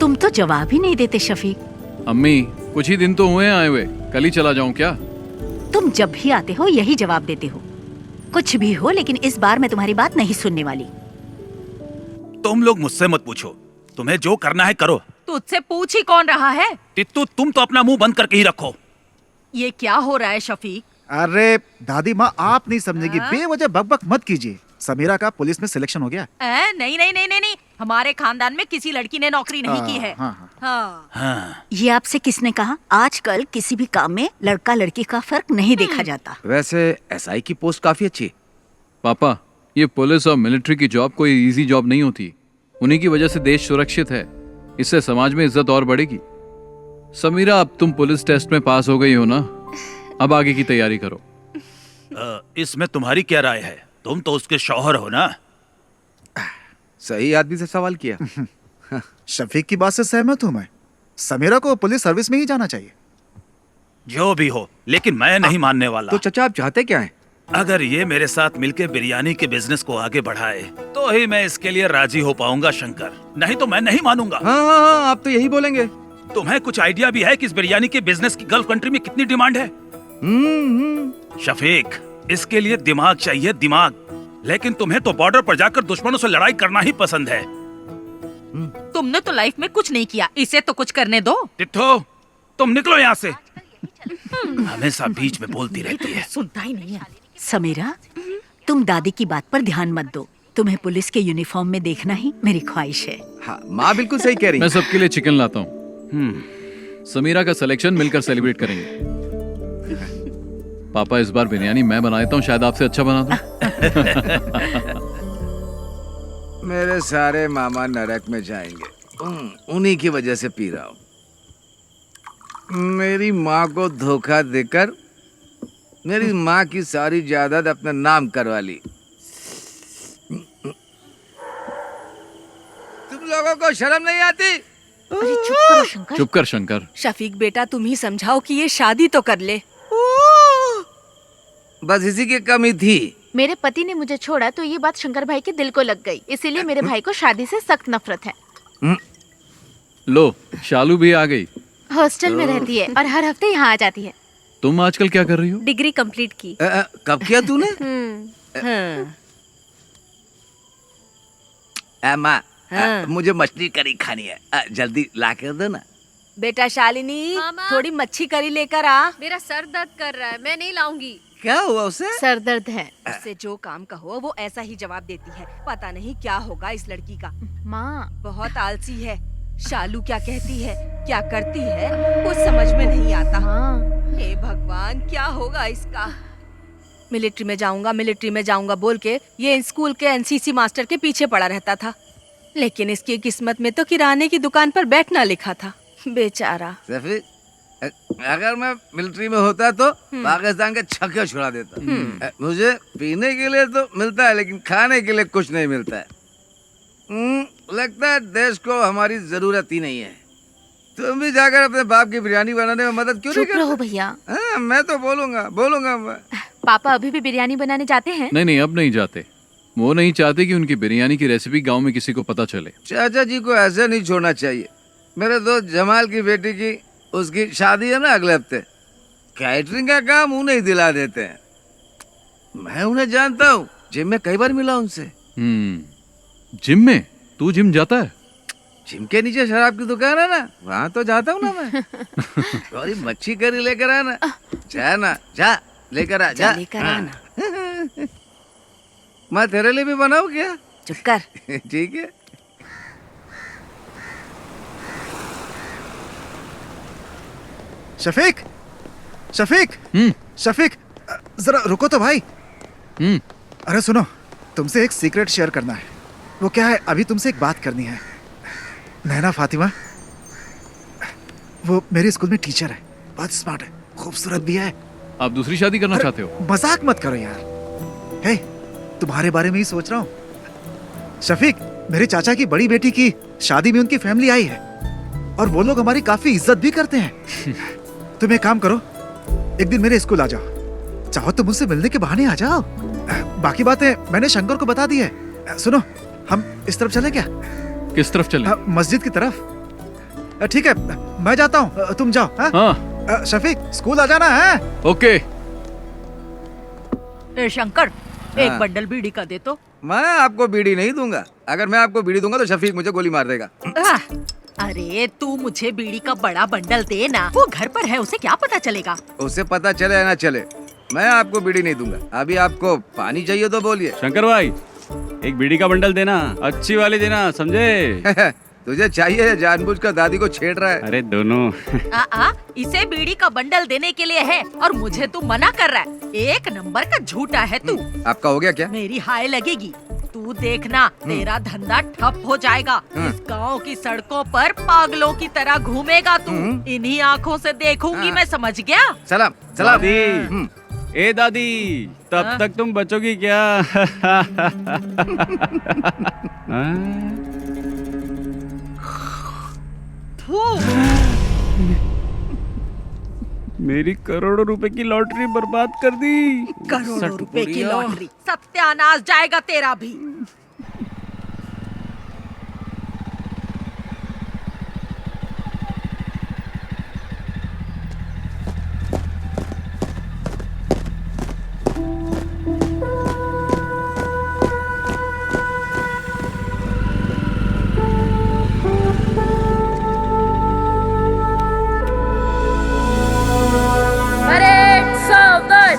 तुम तो जवाब ही नहीं देते शफीक। अम्मी कुछ ही दिन तो हुए हैं आए हुए, कल ही चला जाऊं क्या? तुम जब भी आते हो यही जवाब देते हो। कुछ भी हो, लेकिन इस बार मैं तुम्हारी बात नहीं सुनने वाली। तुम लोग मुझसे मत पूछो, तुम्हें जो करना है करो। तुझसे पूछ ही कौन रहा है? तित्तू तुम तो अपना मुंह बंद करके ही रखो। ये क्या हो रहा है शफीक? अरे दादी माँ, आप नहीं समझेगी, बेवजह बकबक मत कीजिए। समीरा का पुलिस में सिलेक्शन हो गया। नहीं नहीं नहीं नहीं नहीं, हमारे खानदान में किसी लड़की ने नौकरी नहीं की है। हाँ। ये आपसे किसने कहा? आजकल किसी भी काम में लड़का लड़की का फर्क नहीं देखा जाता। वैसे एसआई की पोस्ट काफी अच्छी है। पापा, ये पुलिस और मिलिट्री की जॉब कोई इजी जॉब नहीं होती। उन्हीं की वजह से देश सुरक्षित है, इससे समाज में इज्जत और बढ़ेगी। समीरा, अब तुम पुलिस टेस्ट में पास हो गई हो ना, अब आगे की तैयारी करो। इसमें तुम्हारी क्या राय है? तुम तो उसके शौहर हो ना। सही आदमी से सवाल किया। शफीक की बात से सहमत हूँ मैं। समीरा को पुलिस सर्विस में ही जाना चाहिए। जो भी हो, लेकिन मैं नहीं मानने वाला। तो चचा आप चाहते क्या हैं? अगर ये मेरे साथ मिलके बिरयानी के बिजनेस को आगे बढ़ाए तो ही मैं इसके लिए राजी हो पाऊंगा शंकर, नहीं तो मैं नहीं मानूंगा। हाँ, आप तो यही बोलेंगे। तुम्हें कुछ आइडिया भी है कि इस बिरयानी के बिजनेस की गल्फ कंट्री में कितनी डिमांड है? शफीक, इसके लिए दिमाग चाहिए, दिमाग। लेकिन तुम्हें तो बॉर्डर पर जाकर दुश्मनों से लड़ाई करना ही पसंद है। तुमने तो लाइफ में कुछ नहीं किया, इसे तो कुछ करने दो। टिट्ठो, तुम निकलो यहाँ से। हमेशा बीच में बोलती रहती है। सुनता ही नहीं है। समीरा, तुम दादी की बात पर ध्यान मत दो। तुम्हें पुलिस के यूनिफॉर्म में देखना ही मेरी ख्वाहिश है। हाँ, माँ बिल्कुल सही कह रही। मैं सबके लिए चिकन लाता हूँ। समीरा का सिलेक्शन मिलकर सेलिब्रेट करेंगे। पापा, इस बार बिरयानी मैं बनाता हूँ, शायद आपसे अच्छा बना दूं। मेरे सारे मामा नरक में जाएंगे, उन्हीं की वजह से पी रहा हूँ। मेरी माँ को धोखा देकर मेरी माँ की सारी जायदाद अपने नाम करवा ली। तुम लोगों को शर्म नहीं आती? अरे चुप करो शंकर। चुप कर शंकर। शफीक बेटा, तुम ही समझाओ कि ये शादी तो कर ले। बस इसी की कमी थी। मेरे पति ने मुझे छोड़ा तो ये बात शंकर भाई के दिल को लग गई, इसीलिए मेरे भाई को शादी से सख्त नफरत है। लो, शालू भी आ गई। हॉस्टल में रहती है और हर हफ्ते यहाँ आ जाती है। तुम आजकल क्या कर रही हो? डिग्री कंप्लीट की। कब किया तूने? माँ, मुझे मछली करी खानी है, जल्दी ला कर दो ना। बेटा शालिनी, थोड़ी मच्छी करी लेकर आ। मेरा सर दर्द कर रहा है, मैं नहीं लाऊंगी। क्या हुआ उसे? सर दर्द है। उससे जो काम कहो वो ऐसा ही जवाब देती है। पता नहीं क्या होगा इस लड़की का। माँ, बहुत आलसी है। शालू क्या कहती है, क्या करती है, कुछ समझ में नहीं आता। हे भगवान, क्या होगा इसका? मिलिट्री में जाऊंगा बोल के ये स्कूल के एनसीसी मास्टर के पीछे पड़ा रहता था, लेकिन इसकी किस्मत में तो किराने की दुकान पर बैठना लिखा था। बेचारा। अगर मैं मिलिट्री में होता तो पाकिस्तान के छक्के छुड़ा देता। मुझे पीने के लिए तो मिलता है, लेकिन खाने के लिए कुछ नहीं मिलता है। लगता है देश को हमारी जरूरत ही नहीं है। तुम भी जाकर अपने बाप की बिरयानी बनाने में मदद क्यों नहीं करते? चुप रहो भैया। मैं तो बोलूंगा मैं। पापा अभी भी बिरयानी बनाने जाते हैं? नहीं, अब नहीं जाते। वो नहीं चाहते कि उनकी बिरयानी की रेसिपी गांव में किसी को पता चले। चाचा जी को ऐसे नहीं छोड़ना चाहिए। मेरे दोस्त जमाल की बेटी की उसकी शादी है ना अगले हफ्ते। कैटरिंग का काम उन्हें ही दिला देते हैं। मैं उन्हें जानता हूँ, जिम में कई बार मिला उनसे। जिम में? तू जिम जाता है? जिम के नीचे शराब की दुकान है ना, वहाँ तो जाता हूँ ना मैं। थोड़ी मच्छी करी लेकर आना। जा लेकर आ, जा लेकर आना। मैं तेरे लिए भी बनाऊँ क्या? चुप कर। ठीक है। शफीक, शफीक, जरा रुको तो भाई। अरे सुनो, तुमसे एक सीक्रेट शेयर करना है। वो क्या है, अभी तुमसे एक बात करनी है। नैना फातिमा, वो मेरे स्कूल में टीचर है, बहुत स्मार्ट है, खूबसूरत भी है। आप दूसरी शादी करना चाहते हो? मजाक मत करो यार। हे, तुम्हारे बारे में ही सोच रहा हूँ। शफीक, मेरे चाचा की बड़ी बेटी की शादी में उनकी फैमिली आई है और वो लोग हमारी काफी इज्जत भी करते हैं। तुम एक काम करो, एक दिन मेरे स्कूल आ जाओ। चाहो तो मुझसे मिलने के बहाने आ जाओ। बाकी बातें मैंने शंकर को बता दी है। सुनो, हम इस तरफ चले क्या? किस तरफ चले? मस्जिद की तरफ। ठीक है, मैं जाता हूँ, तुम जाओ। हाँ शफीक, स्कूल आ जाना है। ओके। ए शंकर, एक हाँ। बंडल बीड़ी का दे तो। मैं आपको बीड़ी नहीं दूंगा। अगर मैं आपको बीड़ी दूंगा तो शफीक मुझे गोली मार देगा। अरे तू मुझे बीड़ी का बड़ा बंडल दे ना, वो घर पर है, उसे क्या पता चलेगा। उसे पता चले या ना चले, मैं आपको बीड़ी नहीं दूंगा। अभी आपको पानी चाहिए तो बोलिए। शंकर भाई, एक बीड़ी का बंडल देना, अच्छी वाली देना, समझे? तुझे चाहिए या जानबूझकर दादी को छेड़ रहा है? अरे दोनों। इसे बीड़ी का बंडल देने के लिए है और मुझे तू मना कर रहा है। एक नंबर का झूठा है तू। आपका हो गया क्या? मेरी हाय लगेगी। तू देखना, तेरा धंधा ठप हो जाएगा। इस गांव की सड़कों पर पागलों की तरह घूमेगा तू। इन्हीं आँखों से देखूंगी मैं, समझ गया? सलाम सलाम। दादी, ए दादी, तब तक तुम बचोगी क्या? मेरी करोड़ों रुपए की लॉटरी बर्बाद कर दी। करोड़ों रुपए की लॉटरी, सत्यानाश जाएगा तेरा भी। परेड सावधान,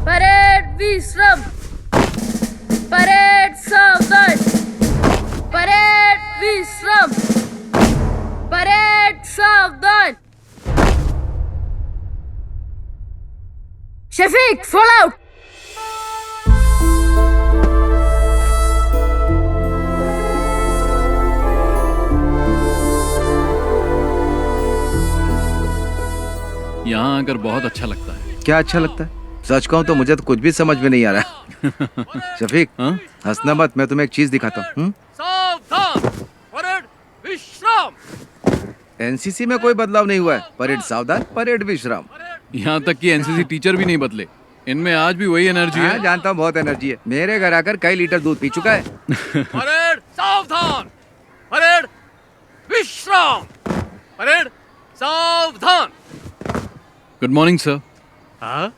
परेड विश्राम, परेड सावधान, परेड विश्राम, परेड सावधान। Shafiq, fall out. यहाँ आकर बहुत अच्छा लगता है। क्या अच्छा लगता है? सच कहूँ तो मुझे तो कुछ भी समझ में नहीं आ रहा। शफीक, हंसना मत, मैं तुम्हें एक चीज दिखाता हूँ। सावधान, परेड विश्राम। एनसीसी में कोई बदलाव नहीं हुआ है। परेड सावधान, परेड विश्राम। यहाँ तक कि एनसीसी टीचर भी नहीं बदले, इनमें आज भी वही एनर्जी है। जानता हूँ, बहुत एनर्जी है। मेरे घर आकर कई लीटर दूध पी चुका है। परेड सावधान, परेड विश्राम, परेड सावधान। Good morning sir. हाँ?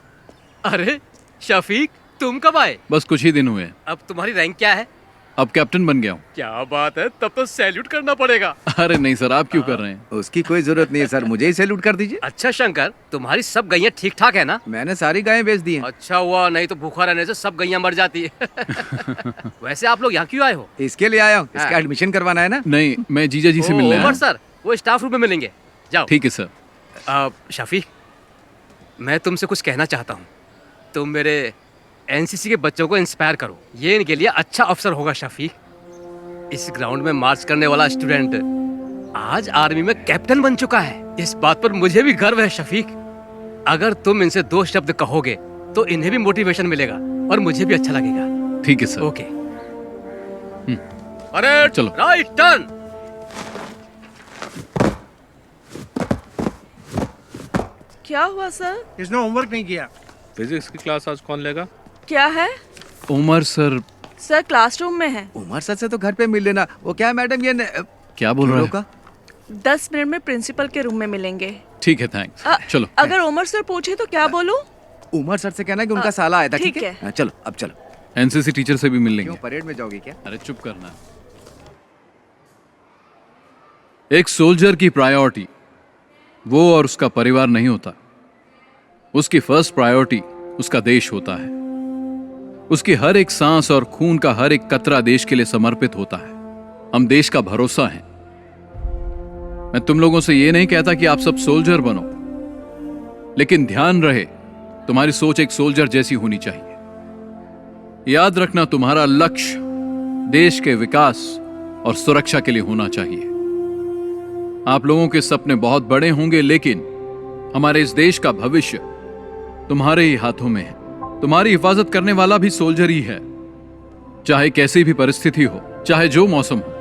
अरे शफीक, तुम कब आए? बस कुछ ही दिन हुए हैं। अब तुम्हारी रैंक क्या है? अब कैप्टन बन गया हूँ। क्या बात है, तब तो सैल्यूट करना पड़ेगा। अरे नहीं सर, आप क्यों कर रहे हैं? उसकी कोई जरूरत नहीं है सर, मुझे ही सैल्यूट कर दीजिए। अच्छा शंकर, तुम्हारी सब गैया ठीक ठाक है ना? मैंने सारी गायें बेच दी हैं। अच्छा हुआ, नहीं तो भूखा रहने से सब गैया मर जाती है। वैसे आप लोग यहाँ क्यों आए हो? इसके लिए आया हूँ, इसका एडमिशन करवाना है ना। नहीं, मैं जीजा जी से मिलने आया उमर हूँ। सर, वो स्टाफ रूम में मिलेंगे, जाओ। ठीक है सर। शफीक, मैं तुमसे कुछ कहना चाहता हूँ। तुम मेरे एनसीसी के बच्चों को इंस्पायर करो, ये इनके लिए अच्छा अवसर होगा। शफीक, इस ग्राउंड में मार्च करने वाला स्टूडेंट आज आर्मी में कैप्टन बन चुका है। इस बात पर मुझे भी गर्व है। शफीक, अगर तुम इनसे 2 शब्द कहोगे तो इन्हें भी मोटिवेशन मिलेगा और मुझे भी अच्छा लगेगा। ठीक है सर। ओके। अरे चलो। Right turn. क्या हुआ सर? इसने होमवर्क नहीं किया। फिजिक्स की क्लास आज कौन लेगा? क्या है? उमर सर। सर क्लासरूम में है। उमर सर से तो घर पे मिल लेना। वो क्या मैडम, ये क्या बोल रहे हैं? 10 मिनट में प्रिंसिपल के रूम में मिलेंगे। ठीक है, थैंक्स। चलो। अगर उमर सर पूछे तो क्या बोलूं? उमर सर से कहना कि उनका साला आया था। ठीक ठीक है, चलो अब चलो। एनसीसी टीचर से भी मिल लेंगे। क्यों, परेड में जाओगे क्या? अरे चुप करना। एक सोल्जर की प्रायोरिटी वो और उसका परिवार नहीं होता। उसकी फर्स्ट प्रायोरिटी उसका देश होता है। उसकी हर एक सांस और खून का हर एक कतरा देश के लिए समर्पित होता है। हम देश का भरोसा हैं। मैं तुम लोगों से ये नहीं कहता कि आप सब सोल्जर बनो, लेकिन ध्यान रहे तुम्हारी सोच एक सोल्जर जैसी होनी चाहिए। याद रखना, तुम्हारा लक्ष्य देश के विकास और सुरक्षा के लिए होना चाहिए। आप लोगों के सपने बहुत बड़े होंगे, लेकिन हमारे इस देश का भविष्य तुम्हारे ही हाथों में है। तुम्हारी हिफाजत करने वाला भी सोल्जर ही है। चाहे कैसी भी परिस्थिति हो, चाहे जो मौसम हो,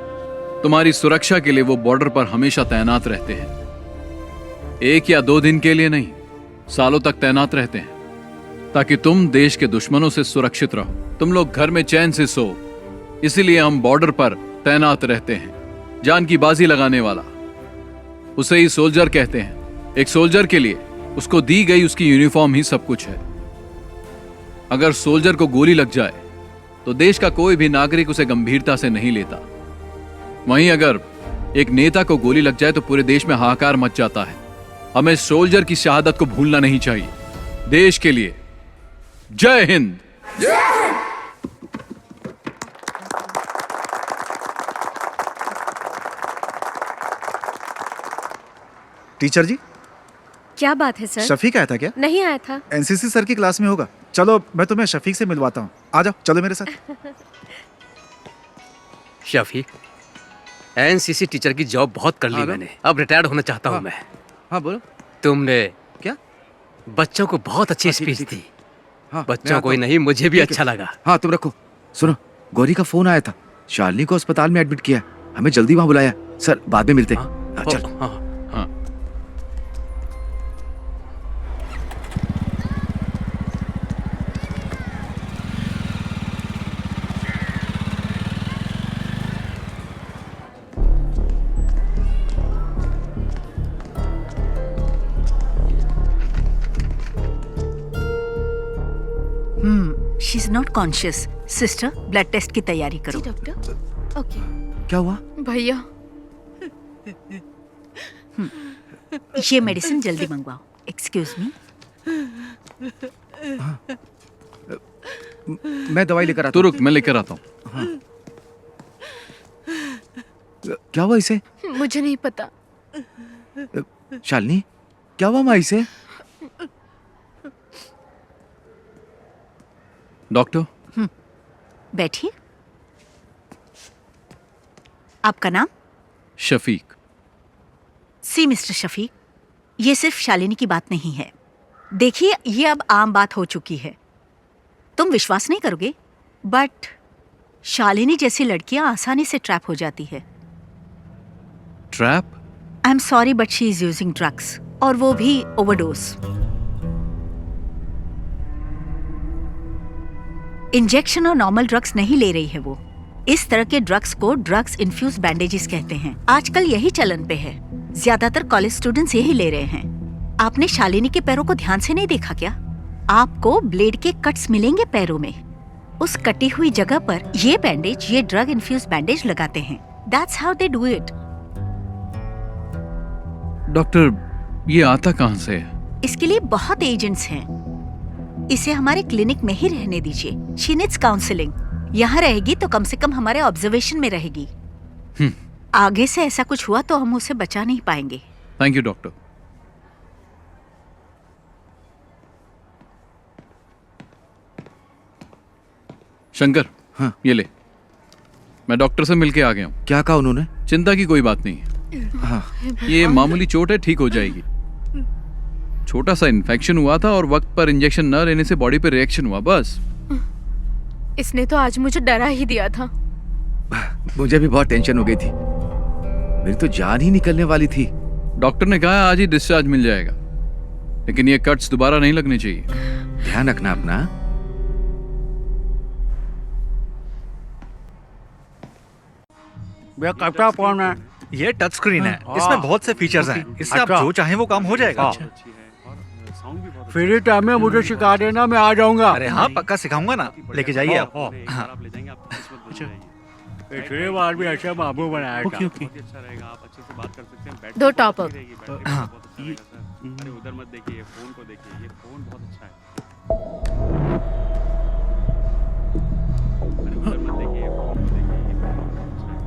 तुम्हारी सुरक्षा के लिए वो बॉर्डर पर हमेशा तैनात रहते हैं। 1 या 2 दिन के लिए नहीं, सालों तक तैनात रहते हैं, ताकि तुम देश के दुश्मनों से सुरक्षित रहो, तुम लोग घर में चैन से सो। इसीलिए हम बॉर्डर पर तैनात रहते हैं। जान की बाजी लगाने वाला उसे ही सोल्जर कहते हैं। एक सोल्जर के लिए उसको दी गई उसकी यूनिफॉर्म ही सब कुछ है। अगर सोल्जर को गोली लग जाए तो देश का कोई भी नागरिक उसे गंभीरता से नहीं लेता। वहीं अगर एक नेता को गोली लग जाए तो पूरे देश में हाहाकार मच जाता है। हमें सोल्जर की शहादत को भूलना नहीं चाहिए। देश के लिए जय हिंद। टीचर जी, क्या बात है सर? शफीक आया था क्या? नहीं आया था। एनसीसी सर की क्लास में होगा। चलो मैं तुम्हें शफीक से मिलवाता हूँ। आ जाओ, चलो मेरे साथ। शफीक, एनसीसी टीचर की जॉब बहुत कर ली मैंने, अब रिटायर्ड होना चाहता हूँ मैं। हाँ बोलो। तुमने क्या बच्चों को बहुत अच्छी स्पीच दी। हाँ, बच्चों को ही नहीं, मुझे भी अच्छा लगा। हाँ तुम रखो। सुनो, गौरी का फोन आया था। शालिनी को अस्पताल में एडमिट किया, हमें जल्दी वहां बुलाया। सर बाद में मिलते हैं। चल। हाँ। She is not conscious. Sister, blood test की तैयारी करो। डॉक्टर। ओके। क्या हुआ? भैया, ये मेडिसिन जल्दी मंगवाओ। Excuse me. मैं दवाई लेकर आता हूँ। रुक, मैं लेकर आता हूँ। हाँ। क्या हुआ इसे? मुझे नहीं पता। शालिनी, क्या हुआ माँ इसे? डॉक्टर। बैठिए। आपका नाम? शफीक। सी मिस्टर शफीक, ये सिर्फ शालिनी की बात नहीं है। देखिए, ये अब आम बात हो चुकी है। तुम विश्वास नहीं करोगे, बट शालिनी जैसी लड़कियां आसानी से ट्रैप हो जाती है। Trap? I am sorry but she is using drugs, और वो भी ओवरडोज। इंजेक्शन और नॉर्मल ड्रग्स नहीं ले रही है वो। इस तरह के ड्रग्स को ड्रग्स इन्फ्यूज बैंडेजेस कहते हैं। आजकल यही चलन पे है। ज्यादातर कॉलेज स्टूडेंट्स यही ले रहे हैं। आपने शालिनी के पैरों को ध्यान से नहीं देखा क्या? आपको ब्लेड के कट्स मिलेंगे पैरों में। उस कटी हुई जगह पर ये बैंडेज, ये ड्रग इन्फ्यूज बैंडेज लगाते हैं। That's how they do it. Doctor, ये आता कहाँ से है? इसके लिए बहुत एजेंट्स हैं। इसे हमारे क्लिनिक में ही रहने दीजिए। She needs counselling. यहाँ रहेगी तो कम से कम हमारे ऑब्जर्वेशन में रहेगी। आगे से ऐसा कुछ हुआ तो हम उसे बचा नहीं पाएंगे। Thank you doctor. शंकर, हाँ। ये ले। मैं डॉक्टर से मिलके आ गया हूँ। क्या कहा उन्होंने? चिंता की कोई बात नहीं है। हाँ। ये मामूली चोट है, ठीक हो जाएगी। छोटा सा इन्फेक्शन हुआ था और वक्त पर इंजेक्शन न लेने से बॉडी पे रिएक्शन हुआ, बस। इसने तो आज मुझे डरा ही दिया था। मुझे भी बहुत टेंशन हो गई थी। मेरी तो जान ही निकलने वाली थी। डॉक्टर ने कहा आज ही डिस्चार्ज मिल जाएगा, लेकिन ये कट्स दोबारा नहीं लगने चाहिए। ध्यान रखना अपना। भैया कैप्टा फोन है। ये टच स्क्रीन है, इसमें बहुत से फीचर्स हैं। इससे आप जो चाहें वो काम हो जाएगा। फ्री टाइम में मुझे सिखा देना, मैं आ जाऊंगा। अरे हाँ, पक्का सिखाऊंगा ना। लेके जाइए आप। पिछली बार भी ऐसे बाबू बनाया था। अच्छा रहेगा, आप अच्छे से बात कर सकते हैं। 2 टॉप अप। अरे उधर मत देखिए, फोन को देखिए। ये फोन बहुत अच्छा है। अरे उधर मत देखिए, फोन को देखिए। ये फोन बहुत अच्छा है।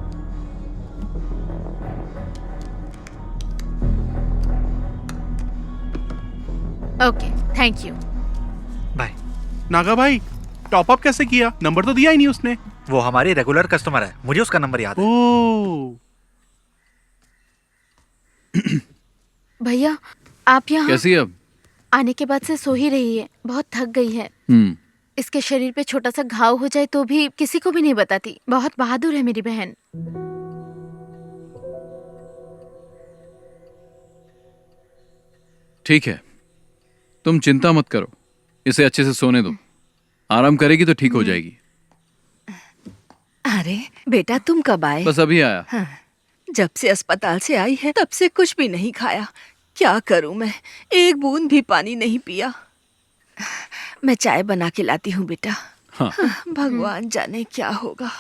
Okay, thank you. Bye. Naga भाई, टॉप अप कैसे किया? नंबर तो दिया ही नहीं उसने। वो हमारी रेगुलर कस्टमर है, मुझे उसका नंबर याद है। ओह। भैया, आप यहाँ कैसी है अब? आने के बाद से सो ही रही है, बहुत थक गई है। इसके शरीर पे छोटा सा घाव हो जाए तो भी किसी को भी नहीं बताती। बहुत बहादुर है मेरी बहन। ठीक है, तुम चिंता मत करो, इसे अच्छे से सोने दो। आराम करेगी तो ठीक हो जाएगी। अरे बेटा, तुम कब आए? बस अभी आया। हाँ, जब से अस्पताल से आई है तब से कुछ भी नहीं खाया। क्या करूं मैं, एक बूंद भी पानी नहीं पिया। मैं चाय बना के लाती हूँ बेटा। हाँ। भगवान जाने क्या होगा।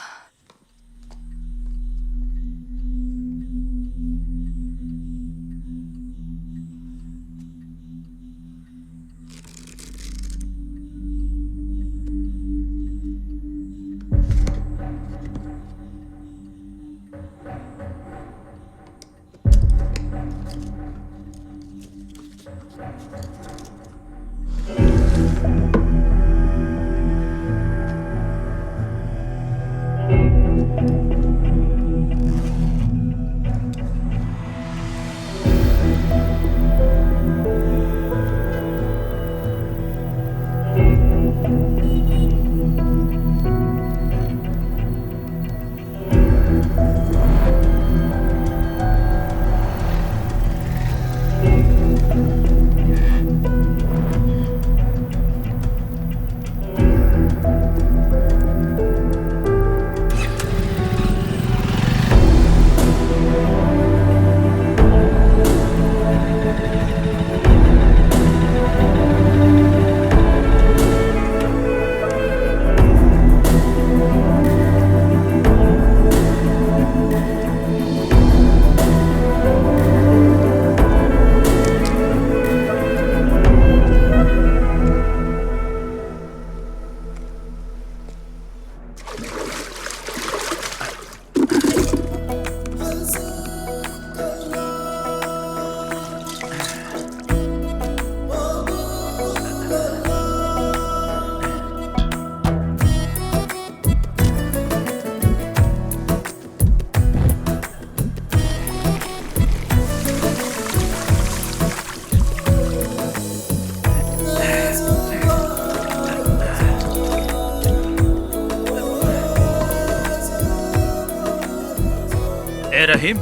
ए रहीम,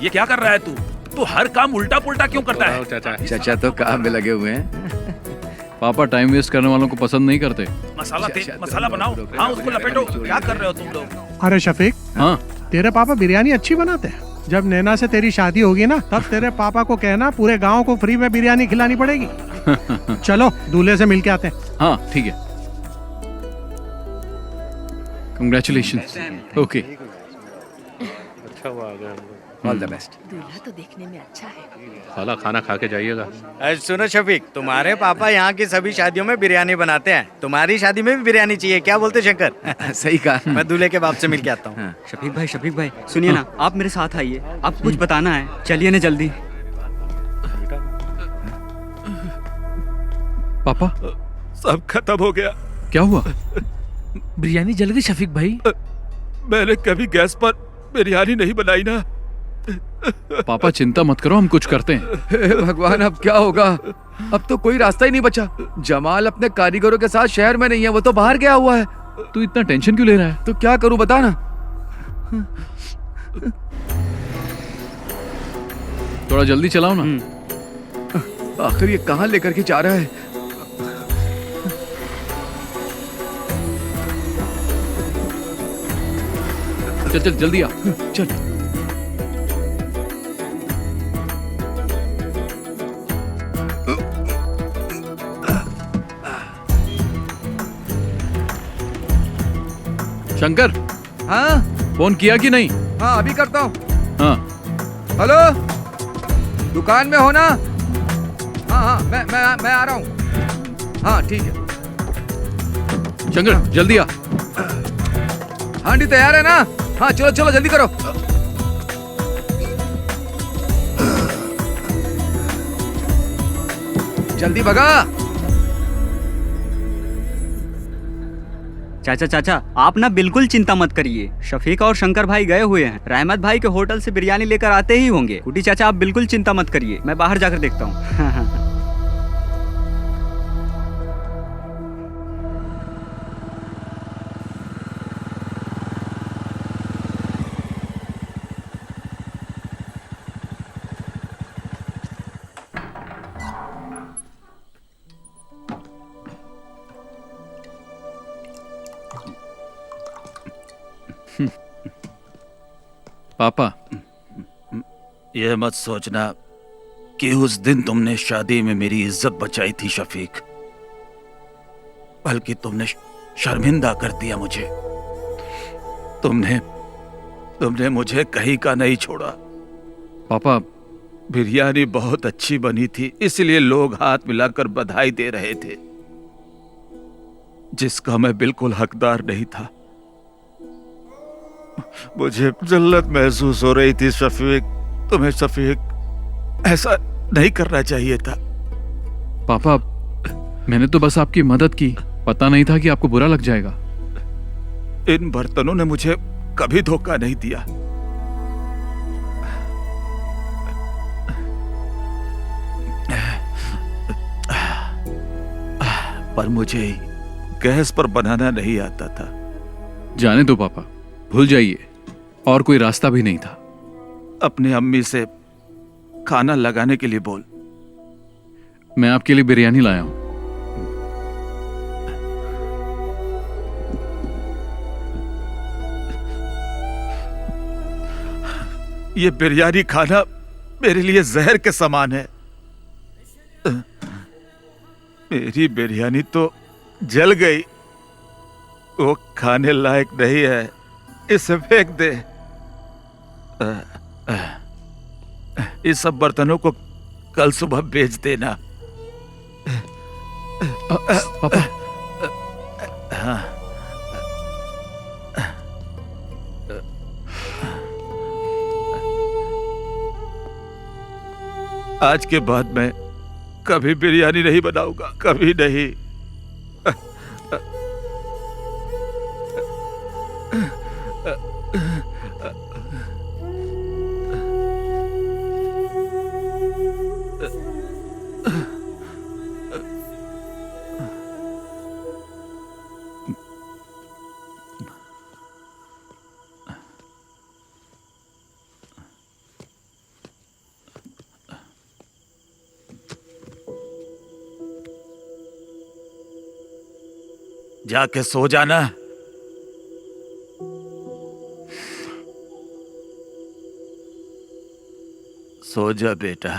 ये क्या कर रहा है तू? तू हर काम उल्टा पुल्टा क्यों करता है? चाचा तो काम में लगे हुए हैं। पापा टाइम वेस्ट करने वालों को पसंद नहीं करते। मसाला बनाओ। हाँ, उसको लपेटो। क्या कर रहे हो तुम लोग? अरे शफीक, हाँ तेरे पापा बिरयानी अच्छी बनाते हैं। जब नैना से तेरी शादी होगी ना, तब तेरे पापा को कहना पूरे गांव को फ्री में बिरयानी खिलानी पड़ेगी। चलो दूल्हे से मिल के आते हैं। हाँ ठीक है। कंग्रेचुलेशन। ओके, अच्छा हुआ आ गए हम लोग। All the best. दूल्हा तो देखने में अच्छा है। साला खाना खा के जाइएगा। सुनो शफीक, तुम्हारे पापा यहाँ की सभी शादियों में बिरयानी बनाते हैं, तुम्हारी शादी में भी बिरयानी चाहिए। क्या बोलते शंकर? सही कहा। मैं दूल्हे के बाप से मिल के आता हूँ। शफीक भाई सुनिए ना, आप मेरे साथ आइए, आपको कुछ बताना है। चलिए ना जल्दी। पापा सब खत्म हो गया। क्या हुआ? बिरयानी जल गई शफीक भाई। मैंने कभी गैस पर बिरयानी नहीं बनाई ना। पापा चिंता मत करो, हम कुछ करते हैं। हे भगवान, अब क्या होगा? अब तो कोई रास्ता ही नहीं बचा। जमाल अपने कारीगरों के साथ शहर में नहीं है, वो तो बाहर गया हुआ है। तू इतना टेंशन क्यों ले रहा है? तो क्या करूं बता ना। थोड़ा जल्दी चलाओ ना। आखिर ये कहाँ लेकर के जा रहा है? चल चल जल्दी आ। चल। शंकर, हाँ फोन किया कि नहीं? हाँ अभी करता हूँ। हाँ हेलो, दुकान में हो ना? हाँ हाँ मैं आ रहा हूँ। हाँ ठीक है। शंकर जल्दी आ। हांडी तैयार है ना? हाँ चलो चलो जल्दी करो। जल्दी भगा। चाचा आप ना बिल्कुल चिंता मत करिए। शफीक और शंकर भाई गए हुए हैं, रहमत भाई के होटल से बिरयानी लेकर आते ही होंगे। कुटी चाचा आप बिल्कुल चिंता मत करिए, मैं बाहर जाकर देखता हूँ। पापा ये मत सोचना कि उस दिन तुमने शादी में मेरी इज्जत बचाई थी शफीक, बल्कि तुमने शर्मिंदा कर दिया मुझे। तुमने मुझे कहीं का नहीं छोड़ा। पापा, बिरयानी बहुत अच्छी बनी थी, इसलिए लोग हाथ मिलाकर बधाई दे रहे थे, जिसका मैं बिल्कुल हकदार नहीं था। मुझे जल्लत महसूस हो रही थी शफीक। तुम्हें शफीक ऐसा नहीं करना चाहिए था। पापा, मैंने तो बस आपकी मदद की, पता नहीं था कि आपको बुरा लग जाएगा। इन बर्तनों ने मुझे कभी धोखा नहीं दिया। पर मुझे गैस पर बनाना नहीं आता था। जाने दो पापा, भूल जाइए, और कोई रास्ता भी नहीं था। अपने अम्मी से खाना लगाने के लिए बोल। मैं आपके लिए बिरयानी लाया हूं। ये बिरयानी खाना मेरे लिए जहर के समान है। मेरी बिरयानी तो जल गई, वो खाने लायक नहीं है, इसे फेंक दे। इस सब बर्तनों को कल सुबह बेच देना। पापा, हाँ। आज के बाद मैं कभी बिरयानी नहीं बनाऊंगा, कभी नहीं। जाके सो जाना। सो जा बेटा।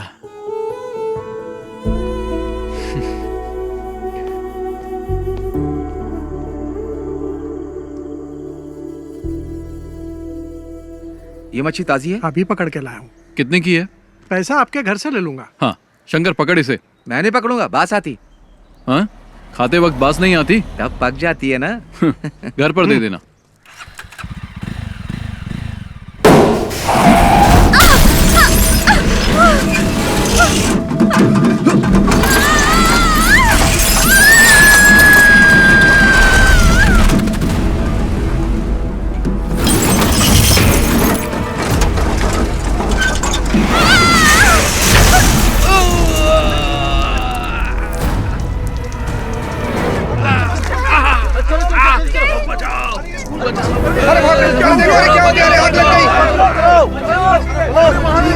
ये मच्छी ताजी है? अभी पकड़ के लाया हूँ। कितने की है? पैसा आपके घर से ले लूंगा। हाँ, शंकर पकड़ इसे। मैं नहीं पकड़ूंगा, बास आती। हाँ, खाते वक्त बास नहीं आती? तब पक जाती है ना। घर पर दे देना।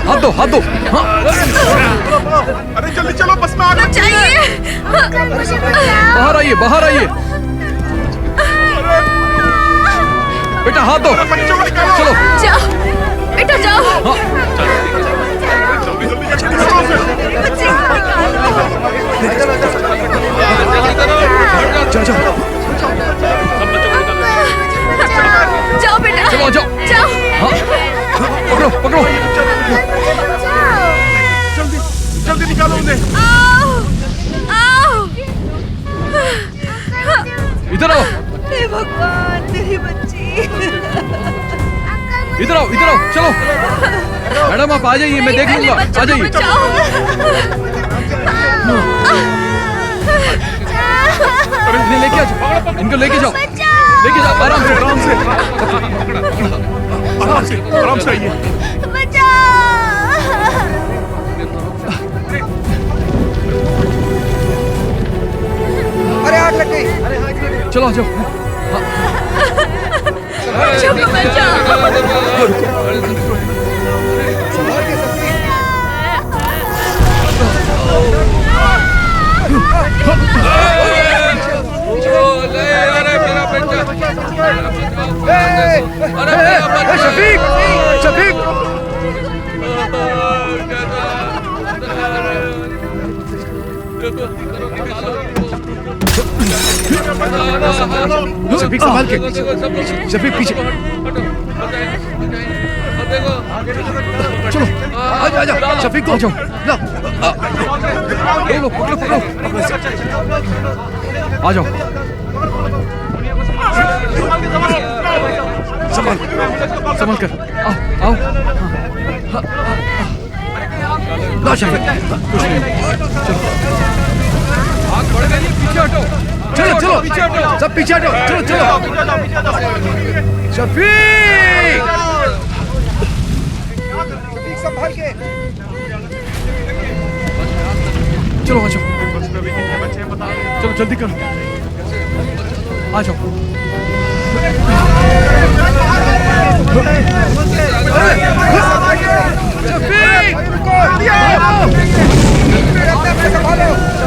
हाथ दो, हाथ दो। हाँ। अरे जल्दी चलो, बस में आग लग गई है। बाहर आइए, बाहर आइए। बेटा हाथ दो। चलो जाओ बेटा, जाओ। जाओ बेटा, चलो जाओ, जाओ। हाँ। पकड़ो पकड़ो। जल्दी जल्दी निकालो उन्हें। इधर आओ। हे भगवान, मेरी बच्ची। इधर आओ, इधर आओ, चलो। मैडम आप आ जाइए, मैं देख लूंगा। आ जाइए। इन्हें लेके आओ, इनको लेके जाओ, लेके जाओ। आराम से, आराम से, आराम से, आराम से आइए। अरे आग लग गई। चलो जाओ। शफीक, शफीक। शफीक संभाल के, शफीक पीछे। चलो आजा आजा, शफीक को जाओ, लो पकड़ो, आ जाओ। संभाल कर, आओ। ला शफीक, कुछ नहीं, चलो चलो, सब पीछे हटो, चलो। शफीक संभाल के, चलो आ जाओ, चलो जल्दी करो, आ जाओ। शफीक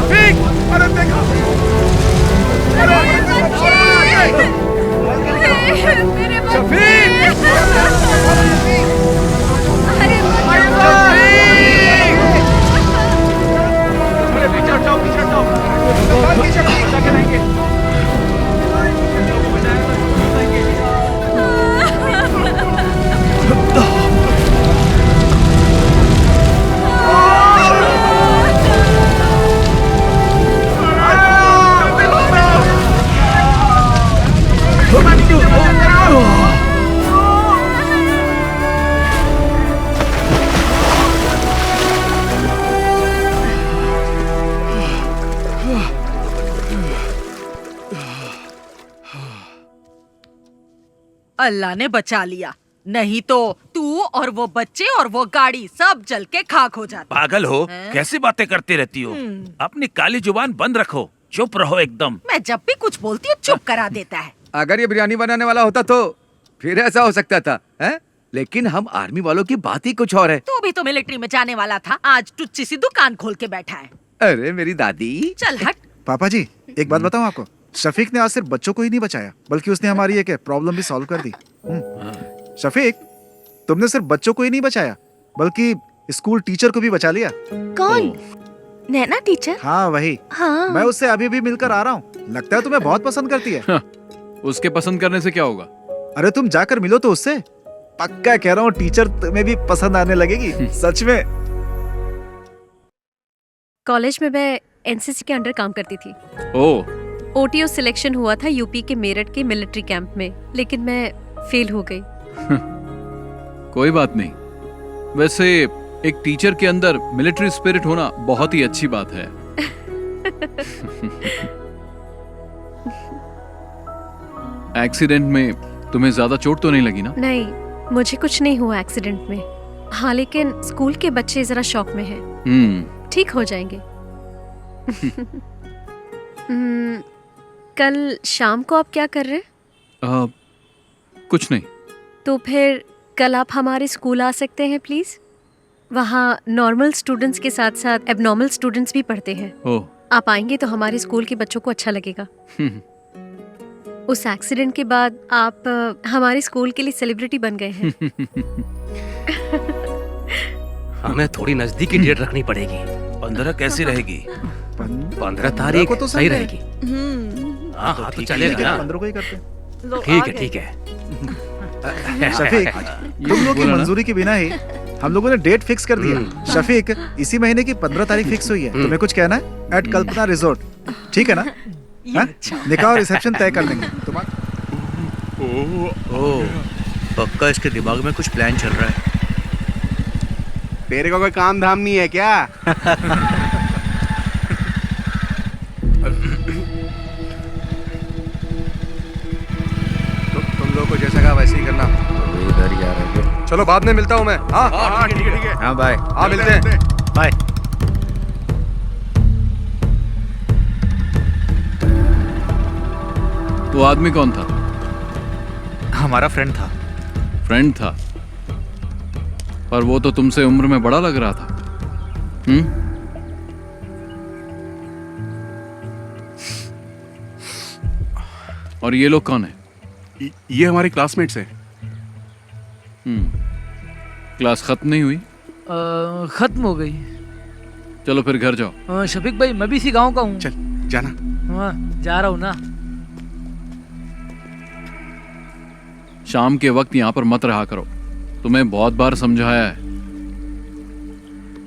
शफीक, अरे देखो, अल्लाह ने बचा लिया, नहीं तो तू और वो बच्चे और वो गाड़ी सब जल के खाक हो जाते। पागल हो, कैसी बातें करती रहती हो? अपनी काली जुबान बंद रखो, चुप रहो एकदम। मैं जब भी कुछ बोलती हूँ चुप करा देता है। अगर ये बिरयानी बनाने वाला होता तो फिर ऐसा हो सकता था, हैं? लेकिन हम आर्मी वालों की बात ही कुछ और है। तू भी तो मिलिट्री में जाने वाला था, आज टुच्ची सी दुकान खोल के बैठा है। अरे मेरी दादी, चल हट। पापा जी एक बात बताऊं आपको, शफीक ने आज सिर्फ बच्चों को ही नहीं बचाया, बल्कि उसने हमारी एक प्रॉब्लम भी सॉल्व कर दी। शफीक, तुमने सिर्फ बच्चों को ही नहीं बचाया, बल्कि स्कूल टीचर को भी बचा लिया। कौन? नैना टीचर? हाँ वही। हाँ। मैं उससे अभी भी मिलकर आ रहा हूँ, लगता है तुम्हें बहुत पसंद करती है। उसके पसंद करने से क्या होगा? अरे तुम जाकर मिलो तो उससे, पक्का कह रहा हूँ टीचर तुम्हें भी पसंद आने लगेगी, सच में। कॉलेज में मैं एनसीसी के अंडर काम करती थी। ओह। ओटीओ सिलेक्शन हुआ था यूपी के मेरठ के मिलिट्री कैंप में, लेकिन मैं फेल हो गई। कोई बात नहीं, वैसे एक टीचर के अंदर मिलिट्री स्पिरिट होना बहुत ही अच्छी बात है। एक्सीडेंट में तुम्हें ज्यादा चोट तो नहीं लगी ना? नहीं, मुझे कुछ नहीं हुआ एक्सीडेंट में। हाँ, लेकिन स्कूल के बच्चे जरा शॉक में हैं। ठीक हो जाएंगे। कल शाम को आप क्या कर रहे हैं? कुछ नहीं। तो फिर कल आप हमारे स्कूल आ सकते हैं प्लीज? वहाँ नॉर्मल स्टूडेंट्स के साथ साथ एबनॉर्मल स्टूडेंट्स भी पढ़ते हैं। ओह। आप आएंगे तो हमारे स्कूल के बच्चों को अच्छा लगेगा। उस एक्सीडेंट के बाद आप हमारे स्कूल के लिए सेलिब्रिटी बन गए हैं। हमें थोड़ी नजदीकी डेट रखनी पड़ेगी। 15 कैसी रहेगी? 15 तारीख तो सही रहेगी। हाँ तो हाँ, तो ठीक चलेगा ना? 15 को ही करते हैं। ठीक है ठीक है। शफीक, तुम लोग की मंजूरी के बिना ही हम लोगों ने डेट फिक्स कर दिया। शफीक, इसी महीने की 15 तारीख फिक्स हुई है। तुम्हें कुछ कहना है? एट कल्पना रिजोर्ट, ठीक है ना? निकाह और रिसेप्शन तय कर लेंगे। ओह, पक्का इसके दिमाग में कुछ प्लान चल रहा है। तेरे को कोई काम धाम नहीं है क्या? तुम लोगों को जैसा कहा वैसे ही करना। इधर ही आ रहे थे। चलो बाद में मिलता हूँ मैं। हाँ ठीक है। हाँ बाय। हाँ मिलते हैं। बाय। वो आदमी कौन था? हमारा फ्रेंड था। फ्रेंड था? पर वो तो तुमसे उम्र में बड़ा लग रहा था। और ये लोग कौन है? ये हमारे क्लासमेट्स हैं। क्लास खत्म नहीं हुई? खत्म हो गई। चलो फिर घर जाओ। शफीक भाई मैं भी इसी गांव का हूँ। चल जाना। हाँ जा रहा हूँ ना। शाम के वक्त यहाँ पर मत रहा करो, तुम्हें बहुत बार समझाया है।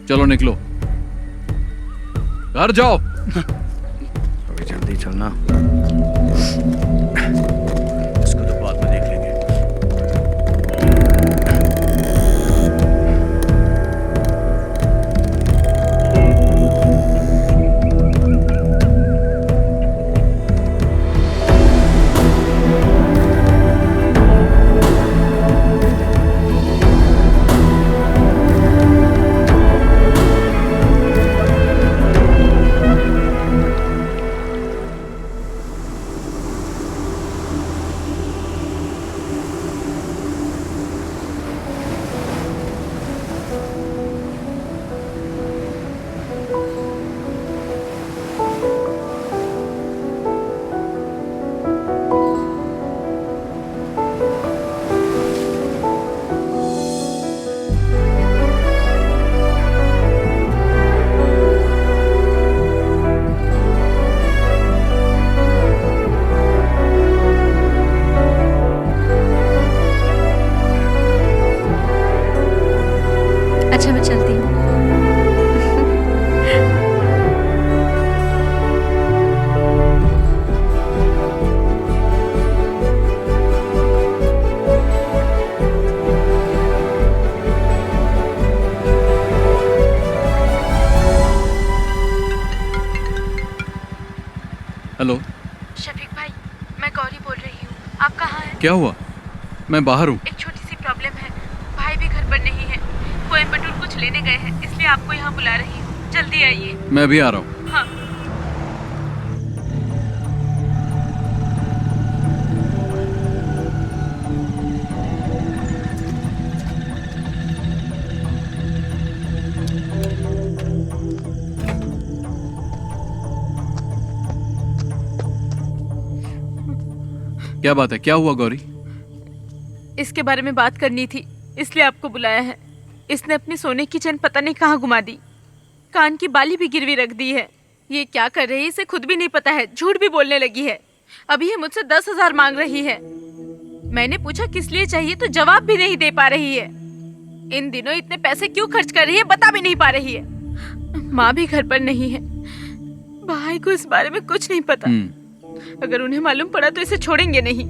चलो निकलो, घर जाओ। थोड़ी जल्दी चलना। इसको तो बाद में देख लेंगे। अच्छा मैं चलती हूँ। हेलो, शफीक भाई मैं गौरी बोल रही हूँ। आप कहाँ हैं? क्या हुआ? मैं बाहर हूँ। एक छोटी सी प्रॉब्लम है, भाई भी घर पर नहीं है, कोयम्बटूर कुछ लेने गए हैं, इसलिए आपको यहाँ बुला रही हूँ, जल्दी आइए। मैं भी आ रहा हूँ। हाँ। क्या बात है? क्या हुआ गौरी? इसके बारे में बात करनी थी, इसलिए आपको बुलाया है। इसने अपनी सोने की चेन पता नहीं कहाँ घुमा दी, कान की बाली भी गिरवी रख दी है। ये क्या कर रही है इसे खुद भी नहीं पता है, झूठ भी बोलने लगी है। अभी ये मुझसे 10,000 मांग रही है। मैंने पूछा किस लिए चाहिए तो जवाब भी नहीं दे पा रही है। इन दिनों इतने पैसे क्यों खर्च कर रही है बता भी नहीं पा रही है। माँ भी घर पर नहीं है, भाई को इस बारे में कुछ नहीं पता। अगर उन्हें मालूम पड़ा तो इसे छोड़ेंगे नहीं।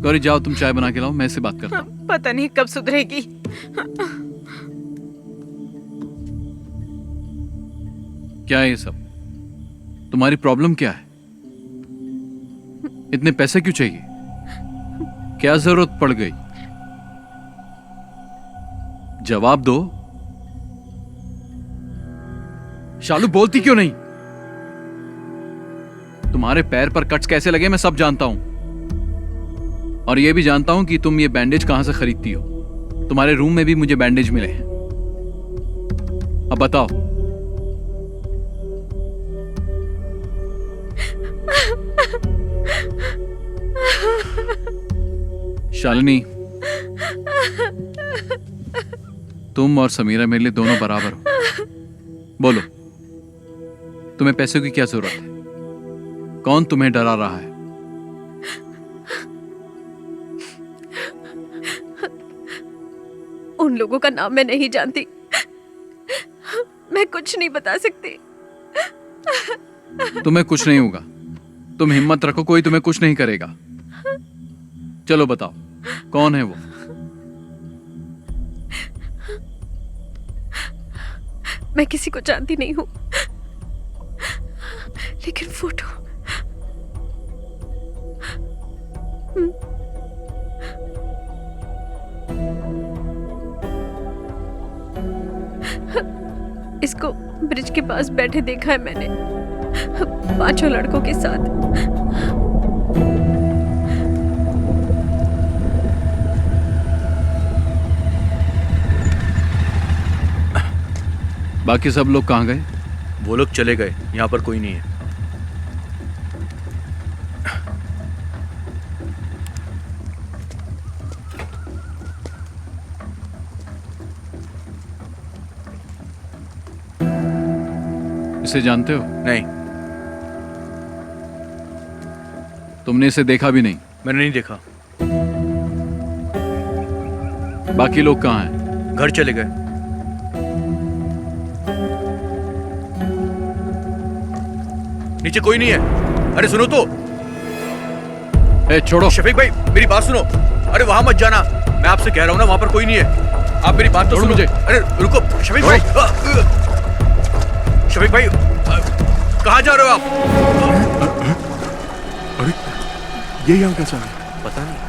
गौरी जाओ, तुम चाय बना के लाओ, मैं इससे बात करता हूँ। पता नहीं कब सुधरेगी। क्या है ये सब? तुम्हारी प्रॉब्लम क्या है? इतने पैसे क्यों चाहिए? क्या जरूरत पड़ गई? जवाब दो। शालू बोलती क्यों नहीं? तुम्हारे पैर पर कट्स कैसे लगे मैं सब जानता हूं, और यह भी जानता हूं कि तुम ये बैंडेज कहां से खरीदती हो। तुम्हारे रूम में भी मुझे बैंडेज मिले हैं। अब बताओ। शालिनी, तुम और समीरा मेरे लिए दोनों बराबर हो। बोलो, तुम्हें पैसों की क्या जरूरत है? कौन तुम्हें डरा रहा है? उन लोगों का नाम मैं नहीं जानती, मैं कुछ नहीं बता सकती। तुम्हें कुछ नहीं होगा, तुम हिम्मत रखो, कोई तुम्हें कुछ नहीं करेगा। चलो बताओ, कौन है वो? मैं किसी को जानती नहीं हूँ, लेकिन फोटो इसको ब्रिज के पास बैठे देखा है मैंने, 5 लड़कों के साथ। बाकी सब लोग कहाँ गए? वो लोग चले गए, यहाँ पर कोई नहीं है। इसे जानते हो? नहीं। तुमने इसे देखा भी नहीं? मैंने नहीं देखा। बाकी लोग कहाँ हैं? घर चले गए। नीचे कोई नहीं है। अरे सुनो तो। छोड़ो। शफीक भाई मेरी बात सुनो। अरे वहां मत जाना, मैं आपसे कह रहा हूं ना, वहां पर कोई नहीं है। आप मेरी बात तो सुनो। मुझे। अरे रुको शफीक भाई। शफीक भाई कहाँ जा रहे हो आप? अरे ये यहाँ कैसा है? पता नहीं।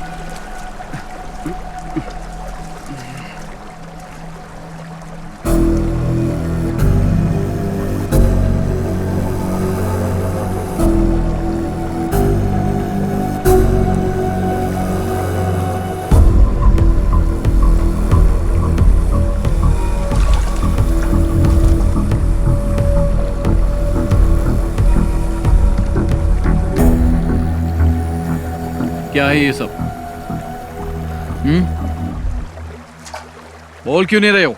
क्या है ये सब? बोल क्यों नहीं रहे हो?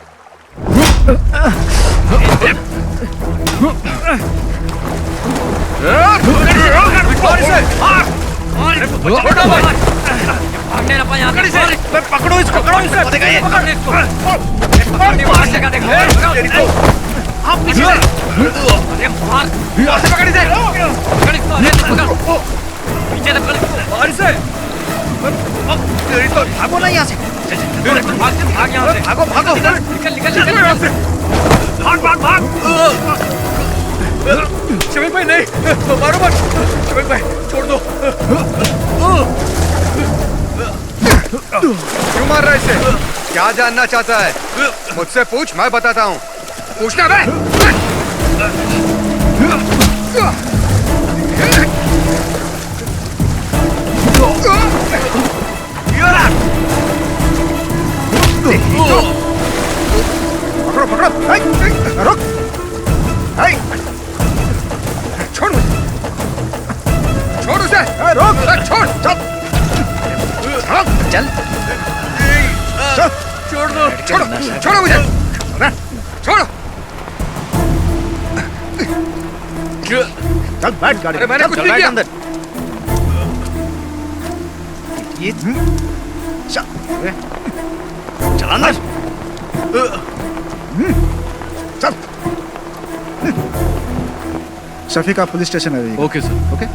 पकड़ो इसको, पकड़ो इसे। भागो ना यहाँ से। भागो भागो, निकल निकल यहाँ से। भाग भाग भाग। शफीक भाई नहीं, मारो मत। शफीक भाई छोड़ दो। क्यों मार रहा है इसे? क्या जानना चाहता है? मुझसे पूछ, मैं बताता हूँ। पूछना बे। पकड़ो पकड़ो, रुक, छोड़ मुझे, छोड़ उसे, रुक, छोड़, चल, चल, छोड़ दो, छोड़ो, छोड़ो मुझे, छोड़ो, चल बैठ गाड़ी। अरे मैंने कुछ नहीं किया। अंदर ये चल अंदर। चल। शफीक आप पुलिस स्टेशन आ जाइए। Okay sir. ओके।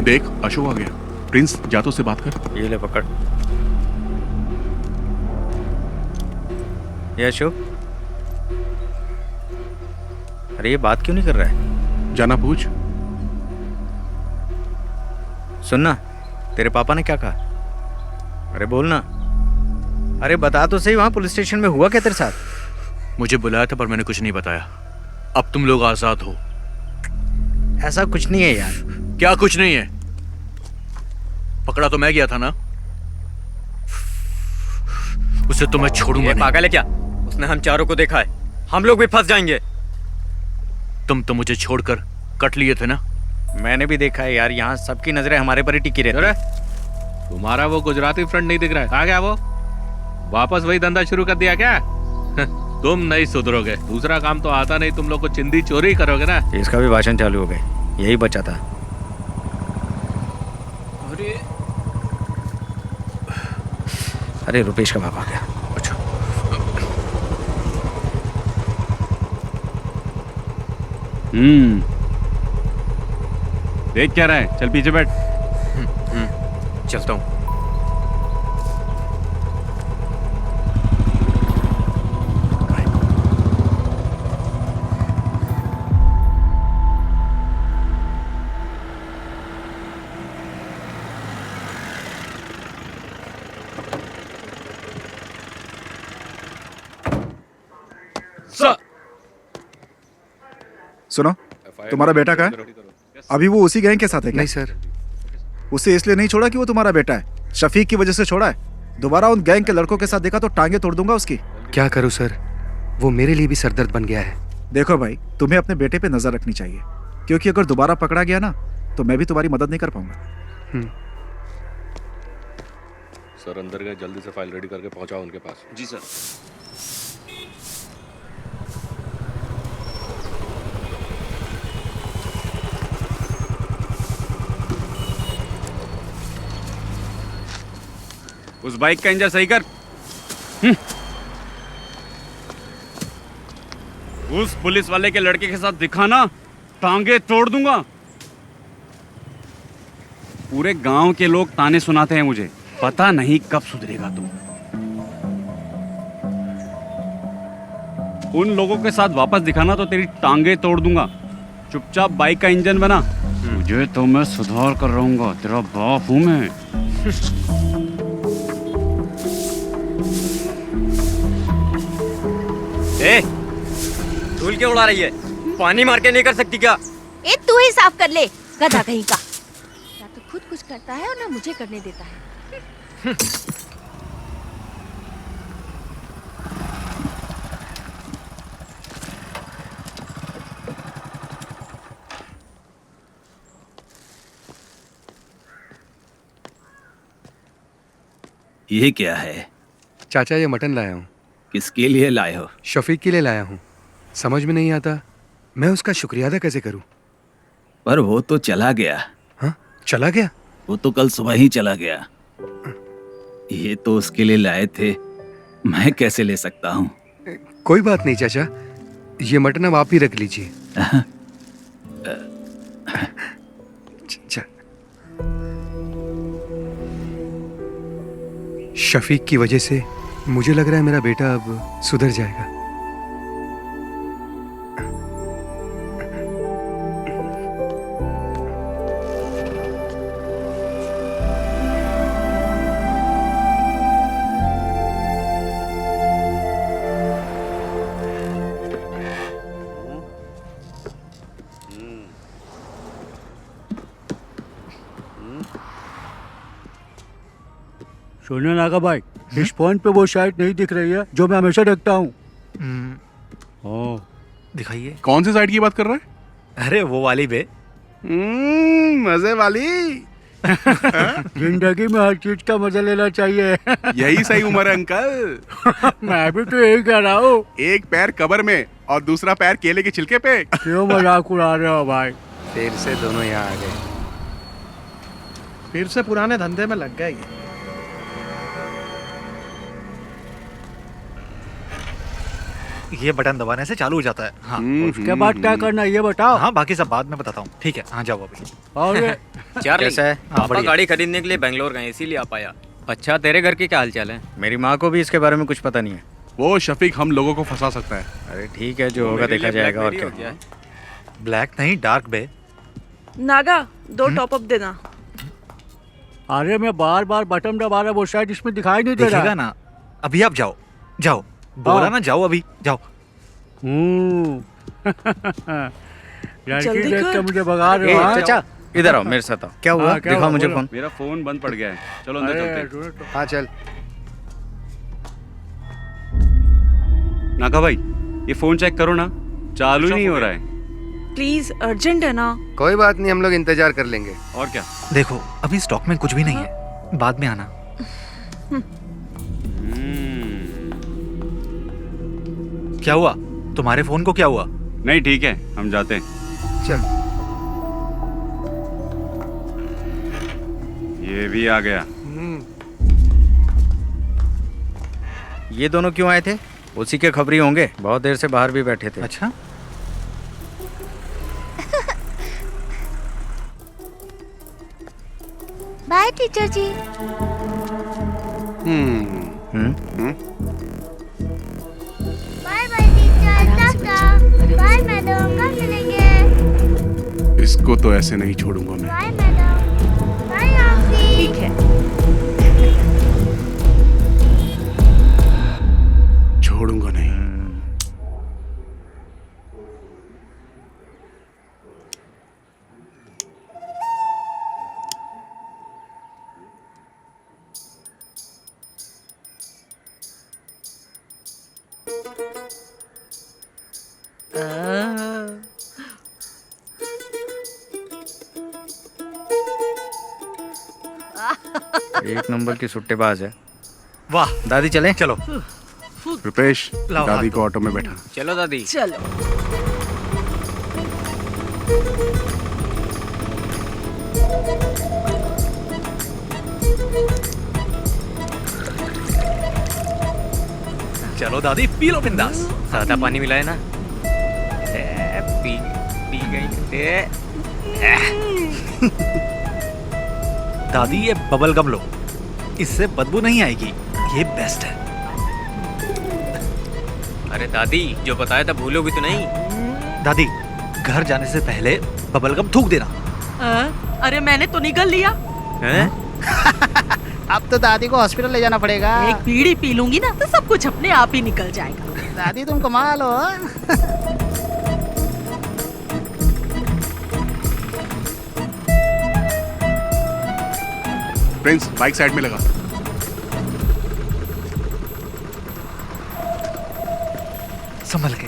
देख अशोक आ गया। प्रिंस जा तो से बात कर। ये ले पकड़। ये अशोक, अरे ये बात क्यों नहीं कर रहा है? जाना पूछ। सुनना, तेरे पापा ने क्या कहा? अरे बोलना। अरे बता तो सही, वहां पुलिस स्टेशन में हुआ क्या तेरे साथ? मुझे बुलाया था पर मैंने कुछ नहीं बताया। अब तुम लोग आजाद हो। ऐसा कुछ नहीं है यार। क्या कुछ नहीं है? पकड़ा तो मैं गया था ना। उसे तो मैं छोड़ूंगा नहीं। पागल है क्या? उसने हम चारों को देखा है, हम लोग भी फंस जाएंगे। तुम तो मुझे छोड़कर कट लिए थे ना। मैंने भी देखा है यार, यहाँ सबकी नजरें हमारे पर ही टिकी रहती है। तुम्हारा वो गुजराती फ्रेंड नहीं दिख रहा है? कहाँ गया वो? वापस वही धंधा शुरू कर दिया क्या? तुम नहीं सुधरोगे। दूसरा काम तो आता नहीं, तुम लोग को चिंदी चोरी करोगे ना। इसका भी भाषण चालू हो गए, यही बचा था। अरे रुपेश का बाप आ गया। अच्छा देख क्या रहा है? चल पीछे बैठ। चलता हूँ। सुनो, तुम्हारा बेटा कहाँ है? अभी वो उसी गैंग के साथ है क्या? नहीं सर। उसे इसलिए नहीं छोड़ा कि वो तुम्हारा बेटा है, शफीक की वजह से छोड़ा है। दोबारा उन गैंग के लड़कों के साथ देखा तो टांगे तोड़ दूंगा उसकी। क्या करूं सर, वो मेरे लिए भी सरदर्द बन गया है। देखो भाई, तुम्हें अपने बेटे पे नजर रखनी चाहिए, क्योंकि अगर दोबारा पकड़ा गया ना तो मैं भी तुम्हारी मदद नहीं कर पाऊंगा। सर अंदर गए, जल्दी से फाइल रेडी करके पहुंचाओ उनके पास। जी सर। उस बाइक का इंजन सही कर। उस पुलिस वाले के लड़के के साथ दिखाना, टांगे तोड़ दूंगा। पूरे गांव के लोग ताने सुनाते हैं मुझे, पता नहीं कब सुधरेगा तू। उन लोगों के साथ वापस दिखाना तो तेरी टांगे तोड़ दूंगा। चुपचाप बाइक का इंजन बना, तुझे तो मैं सुधार कर रहूंगा, तेरा बाप हूं मैं। ए, धूल क्यों उड़ा रही है? पानी मार के नहीं कर सकती क्या? ए तू ही साफ कर ले, गधा कहीं का। ना तो खुद कुछ करता है और ना मुझे करने देता है। ये क्या है? चाचा ये मटन लाया हूँ। किसके लिए लाए हो? शफीक के लिए लाया हूँ। समझ में नहीं आता मैं उसका शुक्रिया अदा कैसे करूँ। पर वो तो चला गया। हाँ, चला गया? वो तो कल सुबह ही चला गया। ये तो उसके लिए लाए थे, मैं कैसे ले सकता हूँ? कोई बात नहीं चाचा, ये मटन अब आप ही रख लीजिए। शफीक की वजह से मुझे लग रहा है मेरा बेटा अब सुधर जाएगा। सुनो नागा भाई, इस फोन पे वो शायद नहीं दिख रही है जो मैं हमेशा देखता हूँ। दिखाइए। कौन सी साइड की बात कर रहा है? अरे वो वाली बे। मजे वाली। जिंदगी में हर चीज का मजा लेना चाहिए। यही सही उम्र है अंकल। मैं भी तो यही कह रहा हूँ। एक पैर कब्र में और दूसरा पैर केले के छिलके पे। क्यों मजाक उड़ा रहे हो भाई? फिर से दोनों यहाँ आ गए। फिर से पुराने धंधे में लग गए ये। ये बटन दबाने से चालू हो जाता है। हाँ। उसके बाद क्या करना ये बताओ। हाँ, बाकी सब बाद में बताता हूँ। ठीक है, हाँ जाओ अभी। चार्ली, कैसा है? पापा बढ़िया। गाड़ी खरीदने के लिए बेंगलोर गए, इसीलिए आ पाया। अच्छा, तेरे घर की क्या हालचाल है? मेरी माँ को भी इसके बारे में कुछ पता नहीं है। वो शफीक हम लोगों को फंसा सकता है। अरे ठीक है, जो होगा देखा जाएगा। और क्या? ब्लैक नहीं, डार्क बे। नागा 2 टॉप अप देना। अरे मैं बार बार बटन दबा रहा, वो शायद इसमें दिखाई नहीं दे रहा। दिखेगा ना। अभी आप जाओ, जाओ। बोला ना जाओ, अभी जाओ। लड़की देख के मुझे भगा रहे हो। चाचा इधर आओ, मेरे साथ आओ। क्या हुआ? दिखाओ मुझे फोन। मेरा फोन बंद पड़ गया है, चलो अंदर चलते हैं। हाँ चल। नागा भाई, ये फोन चेक करो ना, चालू नहीं हो रहा है। प्लीज, अर्जेंट है ना। कोई बात नहीं, हम लोग इंतजार कर लेंगे। और क्या? देखो, अभी स्टॉक में कुछ भी नहीं है, बाद में आना। क्या हुआ? तुम्हारे फोन को क्या हुआ? नहीं ठीक है, हम जाते हैं। चल। ये भी आ गया। ये दोनों क्यों आए थे? उसी के खबरी होंगे, बहुत देर से बाहर भी बैठे थे। अच्छा। बाय टीचर जी। बाय बाय टीचर, टाटा। बाय मैडम, कब मिलेंगे? इसको तो ऐसे नहीं छोड़ूंगा मैं। Bye madam. Bye aunty. ठीक है। छोड़ूंगा नहीं। एक नंबर की सुट्टेबाज है। वाह दादी चलें? चलो। रुपेश लाओ दादी हाथ को ऑटो में बैठा। चलो दादी। चलो। चलो दादी पी लो बिंदास। ज्यादा पानी मिलाए ना। पी पी गई। दादी ये बबल गम लो, इससे बदबू नहीं आएगी, ये बेस्ट है। अरे दादी जो बताया था भूलोगी तो नहीं? दादी घर जाने से पहले बबल गम थूक देना। अरे मैंने तो निगल लिया। हैं? अब तो दादी को हॉस्पिटल ले जाना पड़ेगा। एक बीड़ी पी लूंगी ना तो सब कुछ अपने आप ही निकल जाएगा। दादी तुम कमाल हो। प्रिंस बाइक साइड में लगा। संभल के।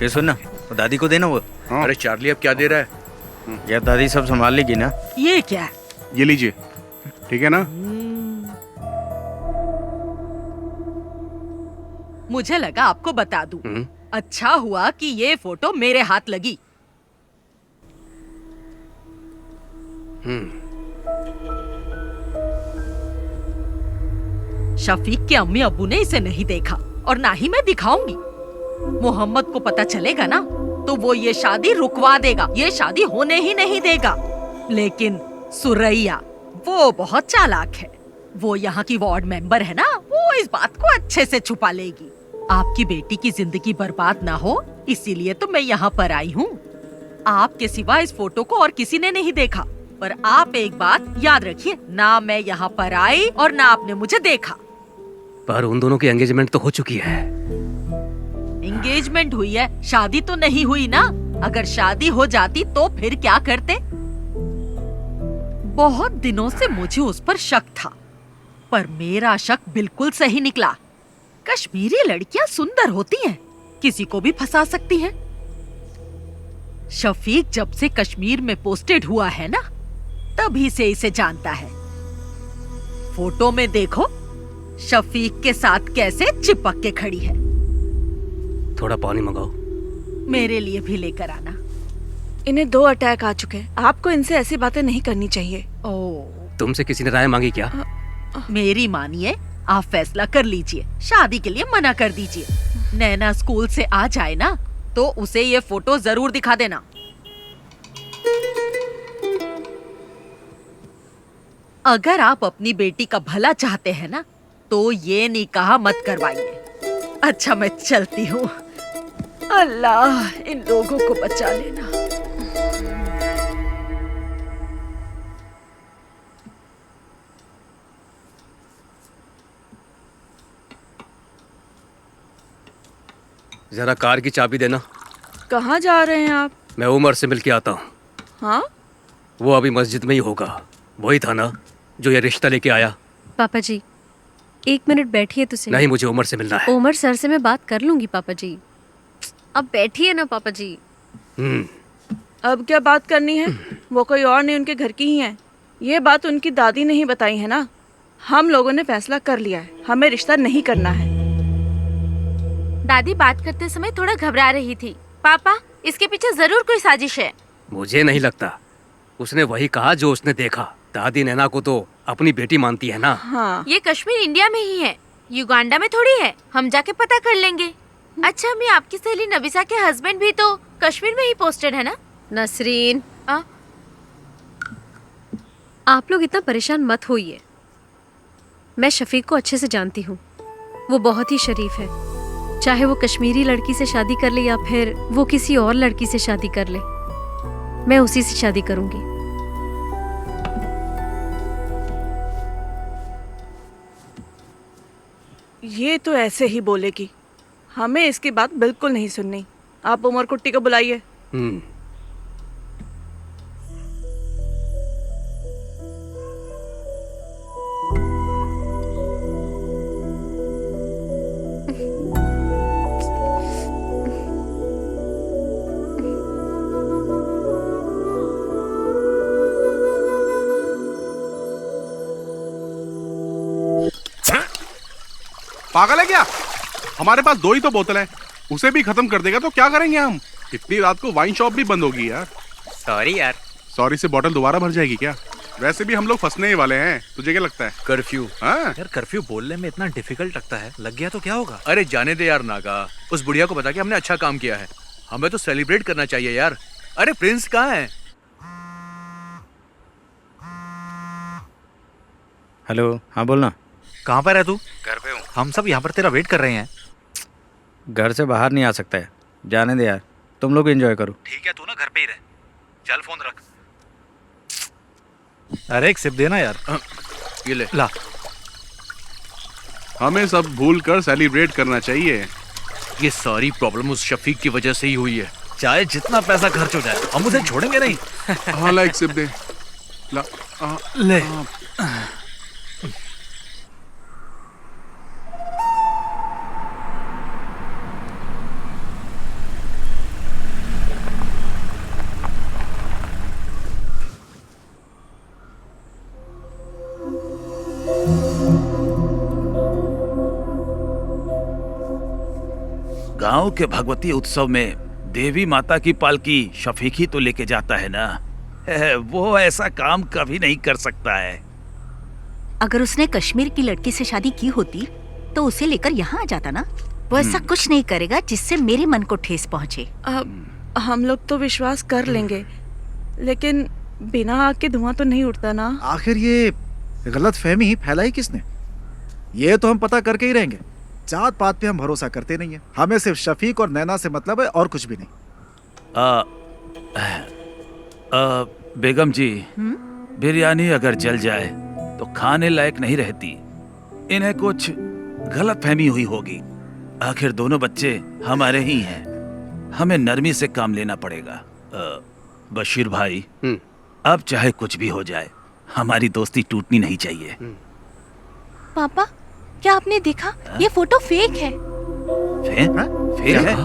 ये सुन ना, वो दादी को देना वो। अरे चार्ली अब क्या दे रहा है? यार दादी सब संभाल लेगी ना। ये क्या? ये लीजिए, ठीक है ना? मुझे लगा आपको बता दूं। अच्छा हुआ कि ये फोटो मेरे हाथ लगी। शफीक के अम्मी अब्बू ने इसे नहीं देखा और ना ही मैं दिखाऊंगी। मोहम्मद को पता चलेगा ना तो वो ये शादी रुकवा देगा, ये शादी होने ही नहीं देगा। लेकिन सुरैया वो बहुत चालाक है। वो यहाँ की वार्ड मेंबर है ना, वो इस बात को अच्छे से छुपा लेगी। आपकी बेटी की जिंदगी बर्बाद ना हो इसीलिए तो मैं यहाँ पर आई हूँ। आपके सिवा इस फोटो को और किसी ने नहीं देखा। पर आप एक बात याद रखिए, ना मैं यहाँ पर आई और ना आपने मुझे देखा। पर उन दोनों की एंगेजमेंट तो हो चुकी है। एंगेजमेंट हुई है, शादी तो नहीं हुई ना। अगर शादी हो जाती तो फिर क्या करते? बहुत दिनों से मुझे उस पर शक था, पर मेरा शक बिल्कुल सही निकला। कश्मीरी लड़कियां सुंदर होती हैं, किसी को भी फंसा सकती हैं। शफीक जब से कश्मीर में पोस्टेड हुआ है ना, तभी से इसे जानता है। फोटो में देखो शफीक के साथ कैसे चिपक के खड़ी है। थोड़ा पानी मंगाओ। मेरे लिए भी लेकर आना। इन्हें 2 अटैक आ चुके हैं। आपको इनसे ऐसी बातें नहीं करनी चाहिए। तुमसे किसी ने राय मांगी क्या? मेरी मानिए, आप फैसला कर लीजिए। शादी के लिए मना कर दीजिए। नैना स्कूल से आ जाए ना तो उसे ये फोटो जरूर दिखा देना। अगर आप अपनी बेटी का भला चाहते हैं ना तो ये निकाह मत करवाइए। अच्छा मैं चलती हूँ। अल्लाह इन लोगों को बचा लेना। जरा कार की चाबी देना। कहाँ जा रहे हैं आप? मैं उमर से मिल के आता हूँ। हाँ? वो अभी मस्जिद में ही होगा। वही था ना जो ये रिश्ता लेके आया। पापा जी 1 मिनट बैठिए तो सही। नहीं, मुझे उमर से मिलना है। उमर सर से मैं बात कर लूंगी पापा जी। अब बैठिए ना पापा जी। अब क्या बात करनी है? वो कोई और नहीं, उनके घर की ही है। ये बात उनकी दादी ने ही बताई है ना। हम लोगों ने फैसला कर लिया है, हमें रिश्ता नहीं करना है। दादी बात करते समय थोड़ा घबरा रही थी। पापा इसके पीछे जरूर कोई साजिश है। मुझे नहीं लगता। उसने वही कहा जो उसने देखा। दादी नैना को तो अपनी बेटी मानती है ना। हाँ। ये कश्मीर इंडिया में ही है, युगांडा में थोड़ी है। हम जाके पता कर लेंगे। अच्छा मैं आपकी सहेली नबिसा के हस्बैंड भी तो कश्मीर में ही पोस्टेड है ना? नसरीन आप लोग इतना परेशान मत होइए। मैं शफीक को अच्छे से जानती हूँ। वो बहुत ही शरीफ है। चाहे वो कश्मीरी लड़की से शादी कर ले या फिर वो किसी और लड़की से शादी कर ले, मैं उसी से शादी करूंगी। ये तो ऐसे ही बोलेगी। हमें इसकी बात बिल्कुल नहीं सुननी। आप उमर कुट्टी को बुलाइए। पागल है क्या? हमारे पास 2 ही तो बोतल है, उसे भी खत्म कर देगा तो क्या करेंगे हम? इतनी रात को वाइन शॉप भी बंद होगी यार। सॉरी यार। सॉरी से बॉटल दोबारा भर जाएगी क्या? वैसे भी हम लोग फंसने ही वाले हैं, तुझे क्या लगता है? कर्फ्यू। हाँ? यार कर्फ्यू बोलने में इतना डिफिकल्ट लगता है, लग गया तो क्या होगा? अरे जाने दे यार नागा, उस बुढ़िया को बता के हमने अच्छा काम किया है, हमें तो सेलिब्रेट करना चाहिए यार। अरे प्रिंस कहाँ है? हेलो, हाँ बोलना। कहाँ पर है तू? घर पे हूँ। हम सब यहाँ पर तेरा वेट कर रहे हैं। घर से बाहर नहीं आ सकता है, जाने दे यार, तुम लोग एंजॉय करो। ठीक है, तू ना घर पे ही रह, चल फोन रख। अरे एक सिप देना यार। ये ले ला। हमें सब भूल कर सेलिब्रेट करना चाहिए। ये सारी प्रॉब्लम उस शफीक की वजह से ही हुई है। चाहे जितना पैसा खर्च हो जाए, हम उसे छोड़ेंगे नहीं। हाँ ला, एक सिप दे। ला। ले। गांव के भगवती उत्सव में देवी माता की पालकी शफीक ही तो लेके जाता है ना। वो ऐसा काम कभी नहीं कर सकता है। अगर उसने कश्मीर की लड़की से शादी की होती तो उसे लेकर यहाँ आ जाता ना। वो ऐसा कुछ नहीं करेगा जिससे मेरे मन को ठेस पहुँचे। हम लोग तो विश्वास कर लेंगे, लेकिन बिना आग के धुआं तो नहीं उठता ना। आखिर ये गलत फहमी फैलाई किसने? ये तो हम पता करके ही रहेंगे। जात पात पे हम भरोसा करते नहीं है, हमें सिर्फ शफीक और नैना से मतलब है और कुछ भी नहीं। बेगम जी, बिरयानी अगर जल जाए तो खाने लायक नहीं रहती। इन्हें कुछ गलत फहमी हुई होगी। आखिर दोनों बच्चे हमारे ही हैं, हमें नरमी से काम लेना पड़ेगा। बशीर भाई, अब चाहे कुछ भी हो जाए, हमारी दोस्ती टूटनी नहीं चाहिए। पापा, क्या आपने देखा? ये फोटो फेक है। फेक है?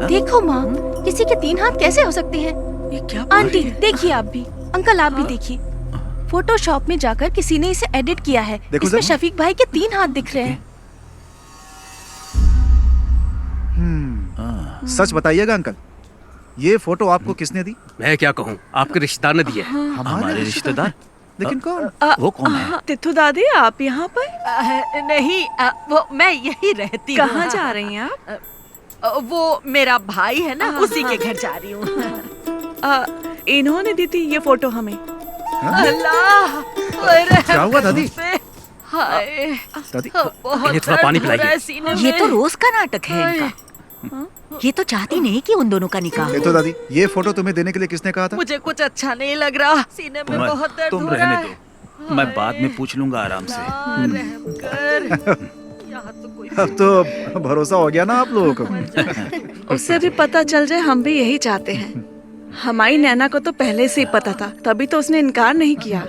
देखो माँ, किसी के 3 हाथ कैसे हो सकते हैं? ये क्या? आंटी देखिए, आप भी, अंकल आप भी देखिए। फोटोशॉप में जाकर किसी ने इसे एडिट किया है। इसमें शफीक भाई के 3 हाथ दिख रहे हैं। सच बताइएगा अंकल, ये फोटो आपको किसने दी? मैं क्या कहूँ, आपके रिश्तेदार ने दी है। हमारे रिश्तेदार? लेकिन कौन? वो कौन है? तिथु दादी, आप यहाँ पर? नहीं, वो मैं यही रहती हूँ। कहाँ जा रही हैं आप? वो मेरा भाई है ना, उसी के घर जा रही हूँ। इन्होंने दी थी ये फोटो हमें। अल्लाह, क्या हुआ दादी? हाय दादी, बहुत थोड़ा पानी पिलाइए। ये तो रोज का नाटक है इनका। ये तो चाहती नहीं कि उन दोनों का निकाह हो। तो दादी, ये फोटो तुम्हें देने के लिए किसने कहा था? मुझे कुछ अच्छा नहीं लग रहा, सीने में बहुत दर्द हो रहा है। तुम रहने दो, मैं बाद में पूछ लूंगा आराम से। अब तो भरोसा हो गया ना आप लोगों को। उससे भी पता चल जाए, हम भी यही चाहते हैं। हमारी नैना को तो पहले से ही पता था, तभी तो उसने इनकार नहीं किया।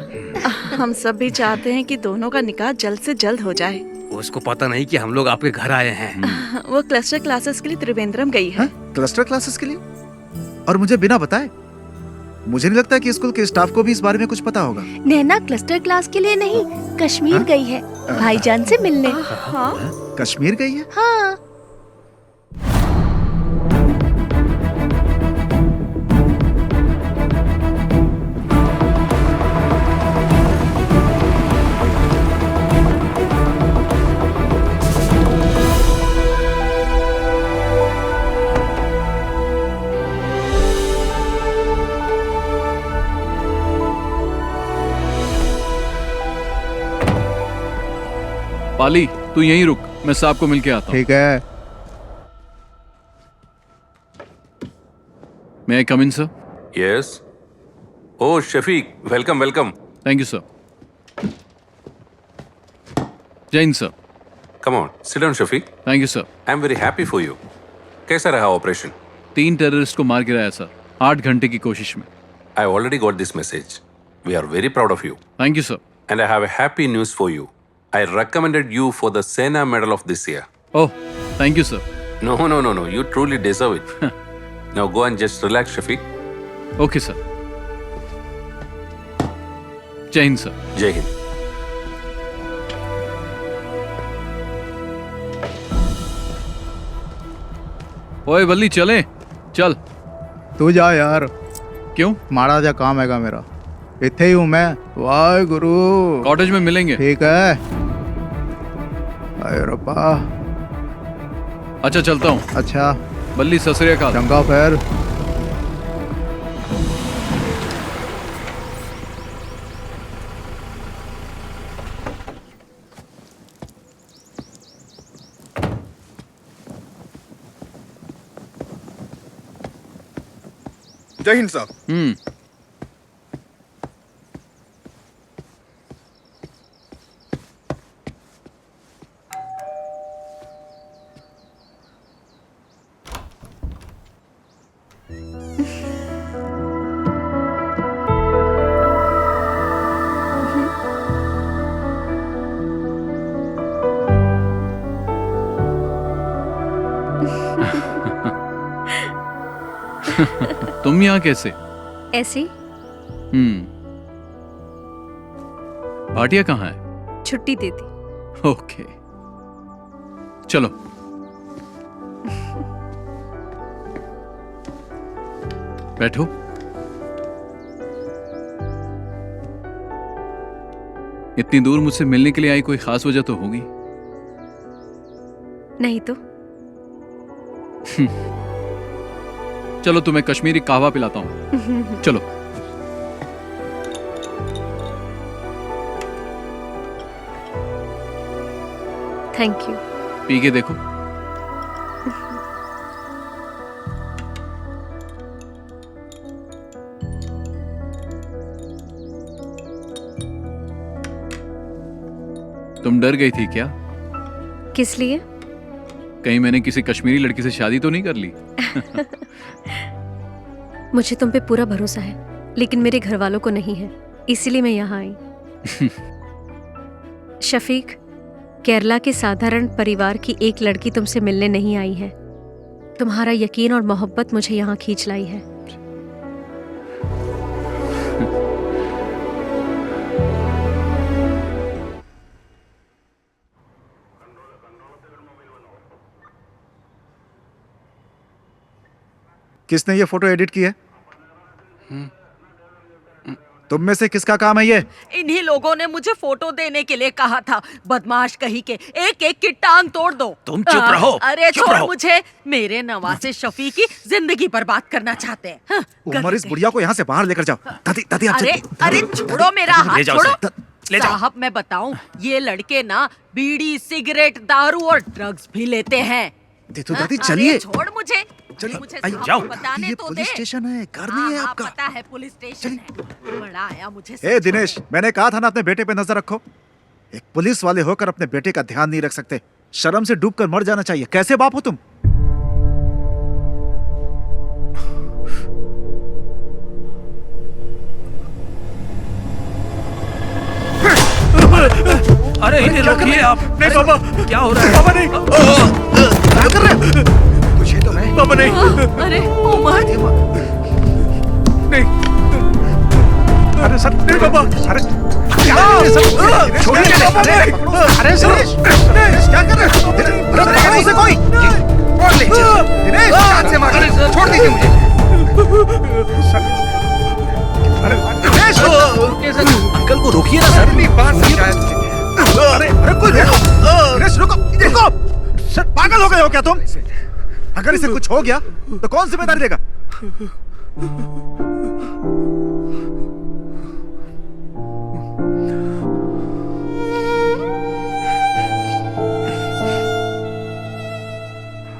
हम सब भी चाहते हैं कि दोनों का निकाह जल्द से जल्द हो जाए। उसको पता नहीं कि हम लोग आपके घर आए हैं। वो क्लस्टर क्लासेस के लिए त्रिवेंद्रम गई है। क्लस्टर क्लासेस के लिए? और मुझे बिना बताए? मुझे नहीं लगता कि स्कूल के स्टाफ को भी इस बारे में कुछ पता होगा। नैना क्लस्टर क्लास के लिए नहीं, कश्मीर गई है भाईजान से मिलने। हाँ? कश्मीर गई है? हाँ। पाली, तू यहीं रुक, मैं साहब को मिलके आता हूँ। ठीक है। May I come in, sir? Yes. Oh, Shafiq, welcome, welcome. Thank you, sir. Jain, sir. Come on, sit down, Shafiq. Thank you, sir. I'm very happy for you. कैसा रहा ऑपरेशन? 3 टेररिस्ट को मार गिराया सर, 8 घंटे की कोशिश में। I already got this message. We are very proud of you. Thank you, sir. And I have a happy news for you. I recommended you for the Sena Medal of this year. Oh, thank you, sir. No. You truly deserve it. Now go and just relax, Shafiq. Okay, sir. Jai Hind, sir. Jai Hind. ओए बल्ली चले, चल। तू जा यार। क्यों? माड़ा जा काम हैगा मेरा, इत्थे ही हूँ मैं। वाहे गुरु। कॉटेज में मिलेंगे। ठीक है। अरे रब्बा। अच्छा चलता हूँ। अच्छा। बल्ली सत श्री अकाल। चंगा फिर। जय हिंद साहब। तुम यहाँ कैसे? ऐसे ही। भाटिया कहाँ है? छुट्टी दे दी। ओके चलो। बैठो। इतनी दूर मुझसे मिलने के लिए आई, कोई खास वजह तो होगी? नहीं तो। चलो तुम्हें कश्मीरी कहवा पिलाता हूँ। चलो। Thank you. पी के देखो। तुम डर गई थी क्या? किस लिए? कहीं मैंने किसी कश्मीरी लड़की से शादी तो नहीं कर ली? मुझे तुम पे पूरा भरोसा है, लेकिन मेरे घर वालों को नहीं है, इसीलिए मैं यहाँ आई। शफीक, केरला के साधारण परिवार की एक लड़की तुमसे मिलने नहीं आई है। तुम्हारा यकीन और मोहब्बत मुझे यहाँ खींच लाई है। किसने ये फोटो एडिट की है? तुम में से किसका काम है ये? इन्हीं लोगों ने मुझे फोटो देने के लिए कहा था। बदमाश कहीं के, एक एक की टांग तोड़ दो। तुम चुप रहो। अरे चुप छोड़ रहो। मुझे। मेरे नवासे शफी की जिंदगी बर्बाद करना चाहते हैं। हाँ, उमर, इस बुढ़िया को यहाँ से बाहर लेकर जाओ। दादी, दादी, आप अरे अरे छोड़ो मेरा हाथ, ले जाओ छोड़ो। उसे। ले जाओ। साहब मैं बताऊं, ये लड़के ना बीड़ी, सिगरेट, दारू और ड्रग्स भी लेते हैं। दे दो दादी, हाँ, चलिए। अरे छोड़ मुझे। चलिए, मुझे आइए, साहब जाओ। को बताने ये तो पुलिस दे। स्टेशन है, घर नहीं है हाँ, आपका। पता है पुलिस स्टेशन है। बड़ा आया मुझे। ए दिनेश, मैंने कहा था ना अपने बेटे पे नजर रखो। एक पुलिस वाले होकर अपने बेटे का ध्यान नहीं रख सकते। शर्म से डूबकर मर जाना चाहिए। कैसे बाप हो तुम? अरे इन्हें रोकिए आप। नहीं बाबा, क्या हो रहा है? बाबा नहीं। क्या कर रहे हो? पूछिए तो मैं। बाबा नहीं। अरे उमर। नहीं। अरे सर, नहीं बाबा। अरे क्या सर? छोड़िए बाबा। अरे दिनेश, क्या कर रहे हो? अरे उसे कोई छोड़ लीजिए। दिनेश, हाथ से मार। छोड़ दीजिए मुझे। दिनेश, अंकल को रोकिए ना सर। नहीं बात समझाया। अरे अरे कोई देखो। दिनेश रुको, देखो। सर पागल हो गए हो क्या तुम? अगर इसे कुछ हो गया तो कौन जिम्मेदारी लेगा?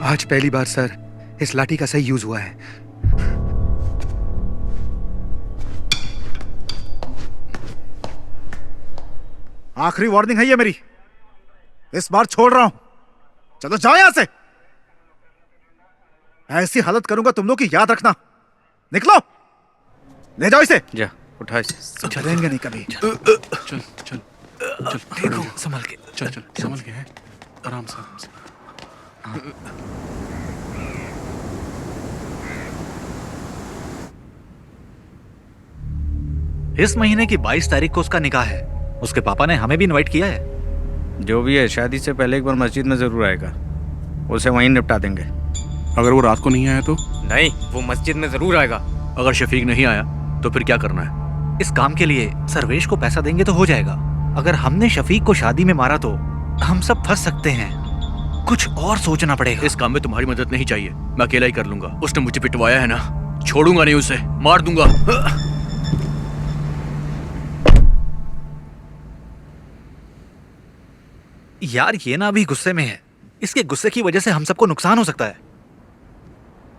आज पहली बार सर इस लाठी का सही यूज हुआ है। आखिरी वार्निंग है ये मेरी। इस बार छोड़ रहा हूं। चलो जाओ यहां से। ऐसी हालत करूंगा तुम लोग की, याद रखना। निकलो, ले जाओ इसे। जा उठा इसे। चलेंगे नहीं कभी। चल चल चल, देखो संभल के। चल चल संभल के है, आराम से आराम से। इस महीने की 22 तारीख को उसका निकाह है। उसके पापा ने हमें भी इनवाइट किया है। जो भी है, शादी से पहले एक बार मस्जिद में जरूर आएगा। उसे वहीं निपटा देंगे। अगर वो रात को नहीं आया तो? नहीं, वो मस्जिद में जरूर आएगा। अगर शफीक नहीं आया तो फिर क्या करना है? इस काम के लिए सर्वेश को पैसा देंगे तो हो जाएगा। अगर हमने शफीक को शादी में मारा तो हम सब फंस सकते हैं। कुछ और सोचना पड़ेगा। इस काम में तुम्हारी मदद नहीं चाहिए, मैं अकेला ही कर लूंगा। उसने मुझे पिटवाया है ना, छोड़ूंगा नहीं उसे, मार दूंगा। यार ये ना अभी गुस्से में है, इसके गुस्से की वजह से हम सबको नुकसान हो सकता है।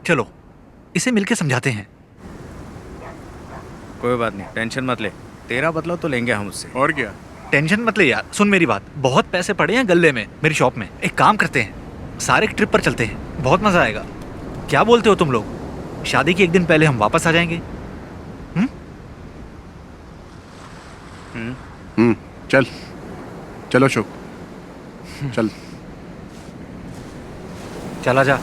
चलो इसे मिलके समझाते हैं। कोई बात नहीं, टेंशन मत ले, तेरा बदला तो लेंगे हम उससे। और क्या? टेंशन मत ले यार, सुन मेरी बात, बहुत पैसे पड़े हैं गल्ले में मेरी शॉप में। एक काम करते हैं, सारे एक ट्रिप पर चलते हैं, बहुत मजा आएगा। क्या बोलते हो तुम लोग? शादी के एक दिन पहले हम वापस आ जाएंगे। चल चलो शोक, चल चला जा।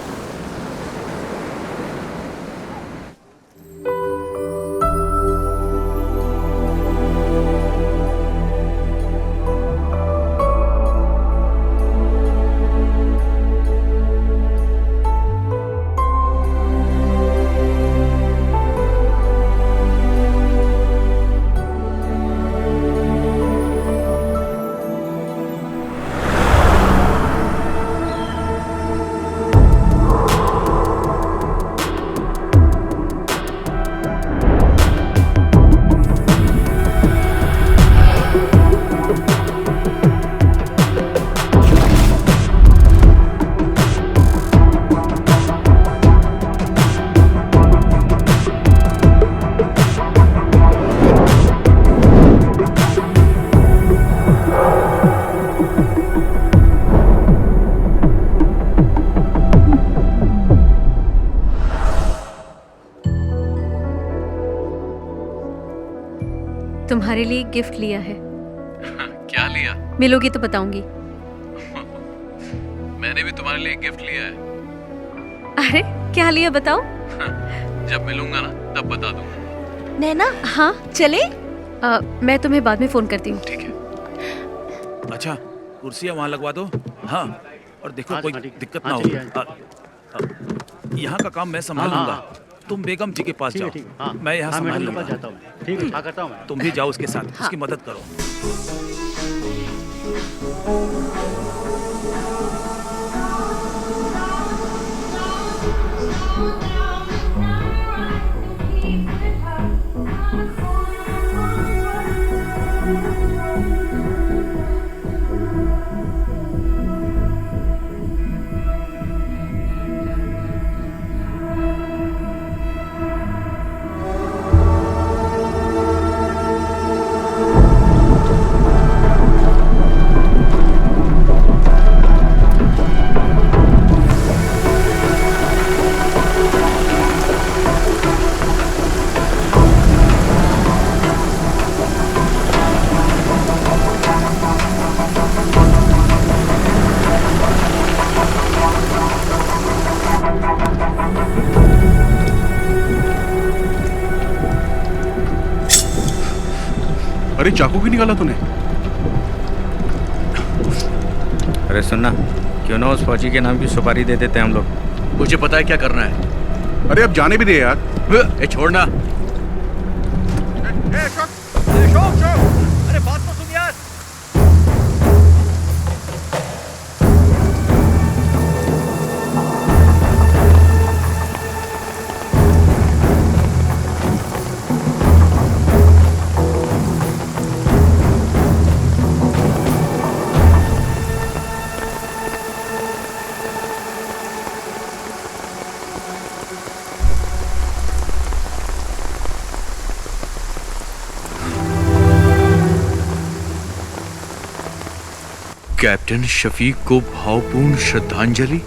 तुम्हारे लिए एक गिफ्ट लिया है। क्या लिया? मिलोगी तो बताऊंगी। मैंने भी तुम्हारे लिए एक गिफ्ट लिया है। अरे क्या लिया बताओ? जब मिलूंगा ना तब बता दूंगा। नैना, हाँ चले? मैं तुम्हें बाद में फोन करती हूँ। ठीक है। अच्छा, कुर्सियाँ वहाँ लगवा दो। हाँ, और देखो कोई दिक्कत ना हो। यहाँ का काम मैं संभालूंगा, तुम बेगम जी के पास जाओ, मैं यहाँ संभाल लूंगा। ठीक है, करता हूँ मैं। तुम भी जाओ उसके साथ, उसकी मदद करो। अरे चाकू क्यों निकाला तूने? अरे सुनना, क्यों ना उस फौजी के नाम की सुपारी दे देते हैं हम लोग। मुझे पता है क्या करना है। अरे अब जाने भी दे यार। ए छोड़ना। अरे बात तो सुन यार। कैप्टन शफीक को भावपूर्ण श्रद्धांजलि।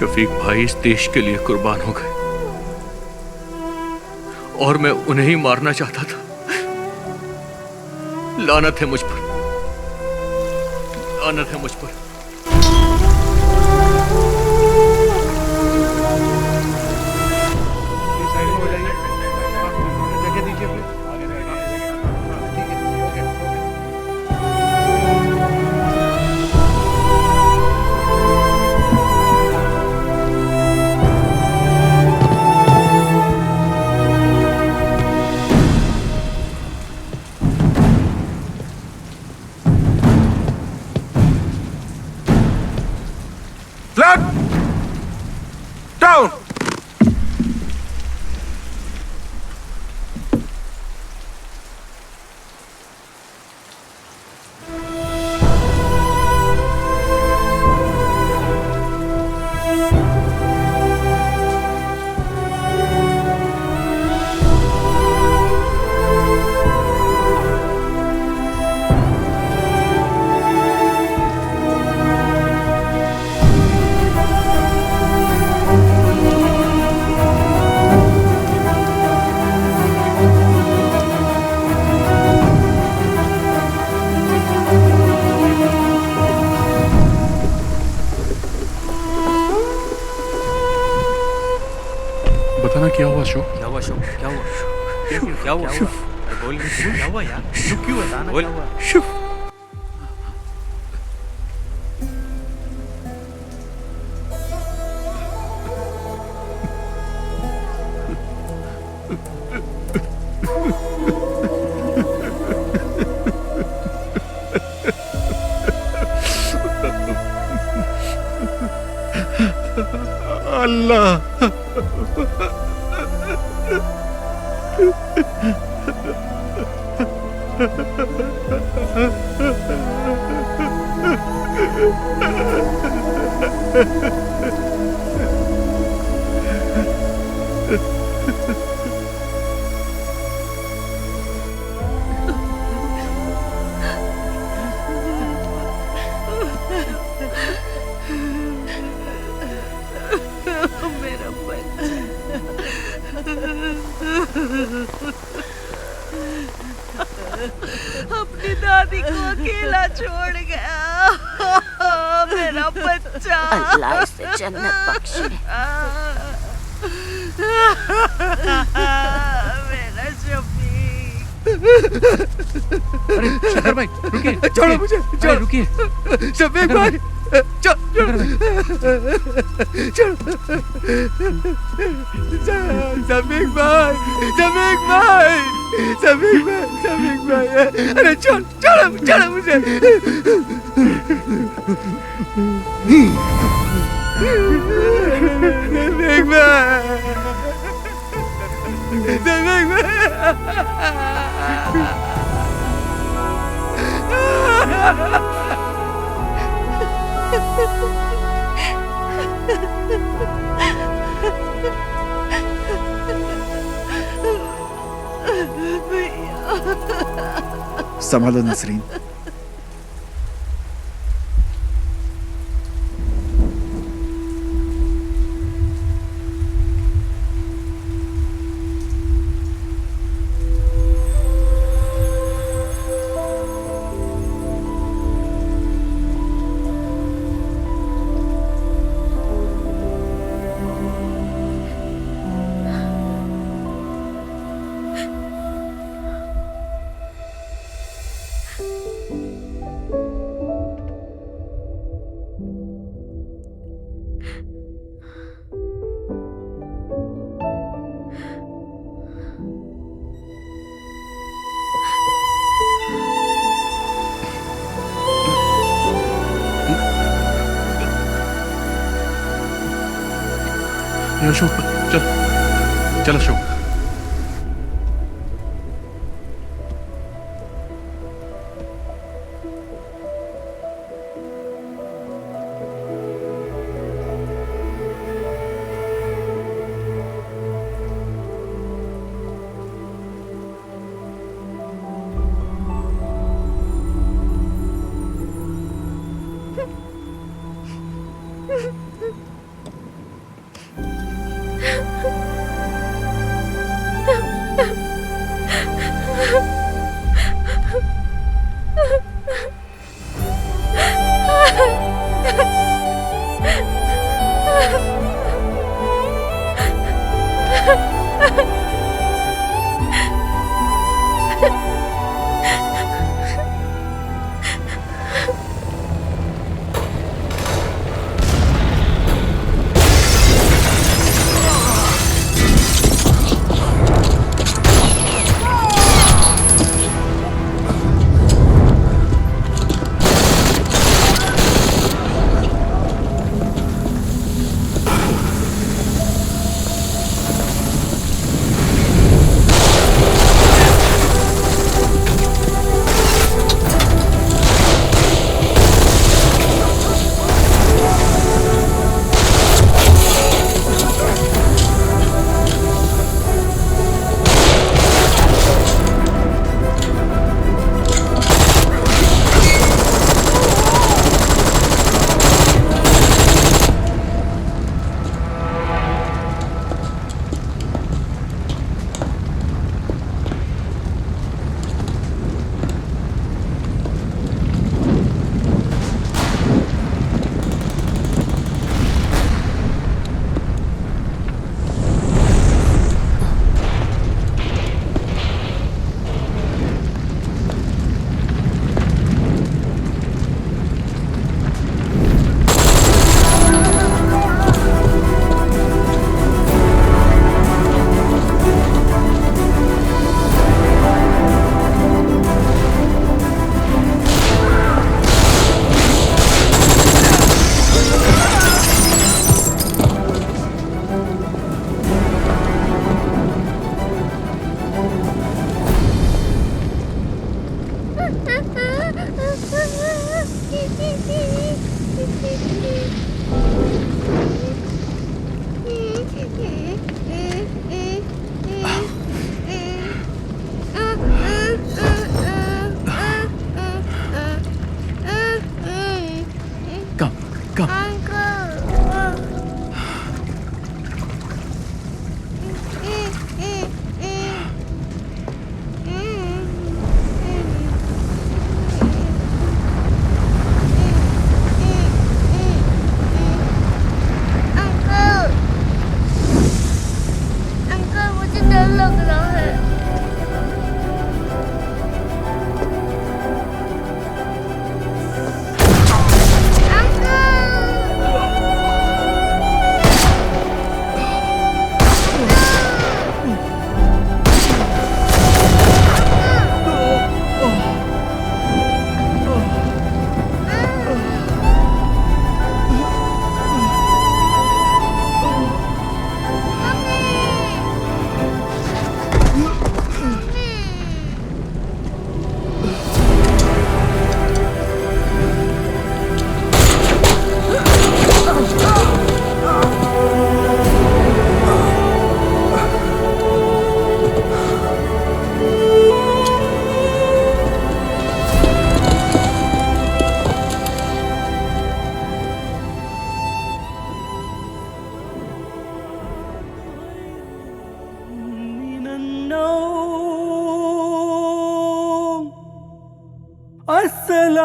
शफीक भाई इस देश के लिए कुर्बान हो गए और मैं उन्हें ही मारना चाहता था। लानत है मुझ पर, लानत है मुझ पर। Flat! Down! बताना क्या हुआ अशोक? क्या हुआ अशोक? क्या हुआ? क्या हुआ? बोल क्या हुआ यार? क्यों बताना क्या हुआ? मेरा बच्चा अपनी दादी को अकेला छोड़ गया। मेरा बच्चा अल्लाह इसे जन्नत बख्शे। मेरा शफीक। अरे शंकर भाई रुकिए, छोड़ो मुझे, छोड़ो, रुकिए। शफीक भाई, शफीक भाई, शफीक भाई, अरे छोड़ो मुझे। संभालो नसरीन। अशोक चल चल अशोक।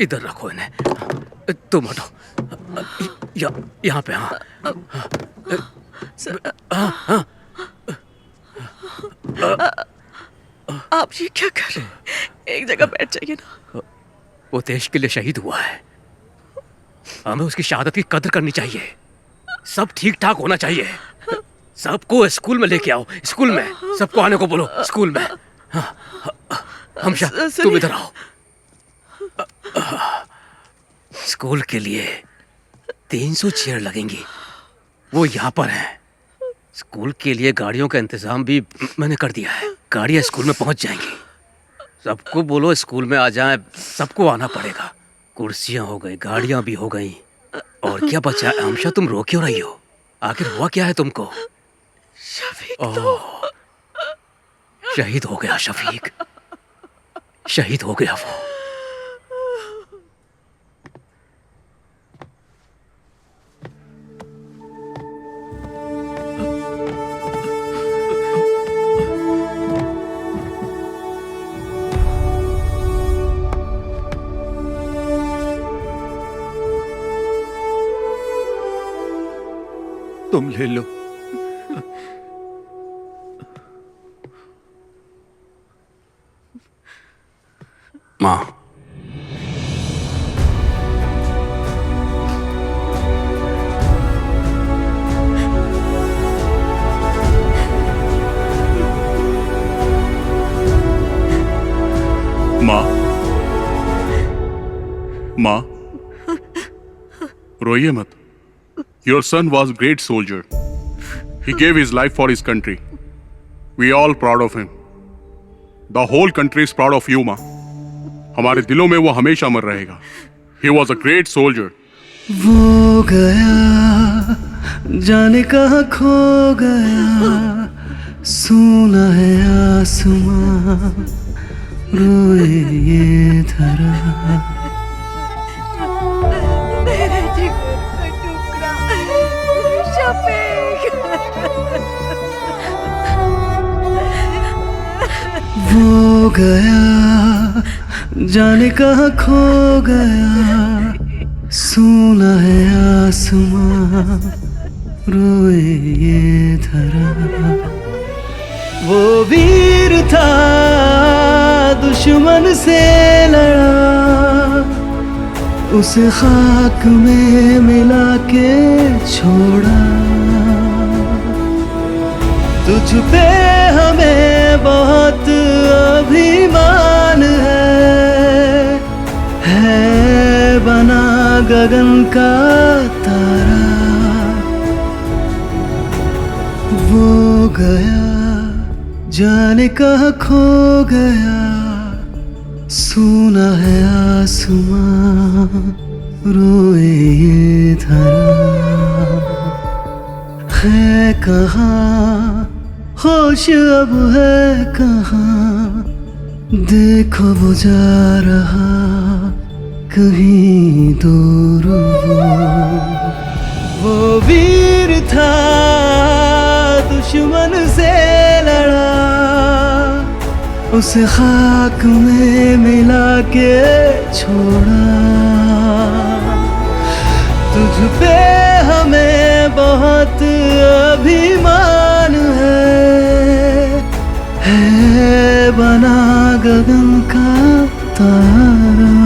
इधर रखो इन्हें। तुम हटो। यहाँ पे। हाँ हाँ। आप ये क्या कर रहे हैं? एक जगह बैठ जाइए ना। वो देश के लिए शहीद हुआ है, हमें उसकी शहादत की कदर करनी चाहिए। सब ठीक ठाक होना चाहिए। सबको स्कूल में लेके आओ। स्कूल में सबको आने को बोलो। स्कूल में। हमशा तुम इधर आओ। स्कूल के लिए 300 चेयर लगेंगी, वो यहाँ पर हैं। स्कूल के लिए गाड़ियों का इंतजाम भी मैंने कर दिया है। गाड़ियाँ स्कूल में पहुँच जाएंगी। सबको बोलो स्कूल में आ जाएं। सबको आना पड़ेगा। कुर्सियाँ हो गई, गाड़ियाँ भी हो गई, और क्या बचा? हमशा तुम रो क्यों रही हो? आखिर हुआ क्या है तुमको? शहीद हो गया शफीक, शहीद हो गया वो। तुम ले लो। माँ, माँ, रोइए मत। Your son was a great soldier. He gave his life for his country. We are all proud of him. The whole country is proud of you, माँ। हमारे दिलों में वो हमेशा अमर रहेगा। He was a great soldier. वो गया जाने कहाँ खो गया, सुना है आसमां रोए ये धरा। मेरे जिगर का टुकड़ा शफीक। वो गया जाने कहाँ खो गया, सोना है आसमां रोए ये धरा। वो वीर था दुश्मन से लड़ा, उसे खाक में मिला के छोड़ा। तुझ पे हमें बहुत अभिमान है बना गगन का तारा। वो गया जाने कहाँ खो गया, सोना है आसमां रोए ये धरा। है कहाँ होश अब है कहाँ, देखो वो जा रहा कहीं दूर। वो वीर था दुश्मन से लड़ा, उसे खाक में मिला के छोड़ा। तुझ पे हमें बहुत अभिमान है बना गगन का तारा।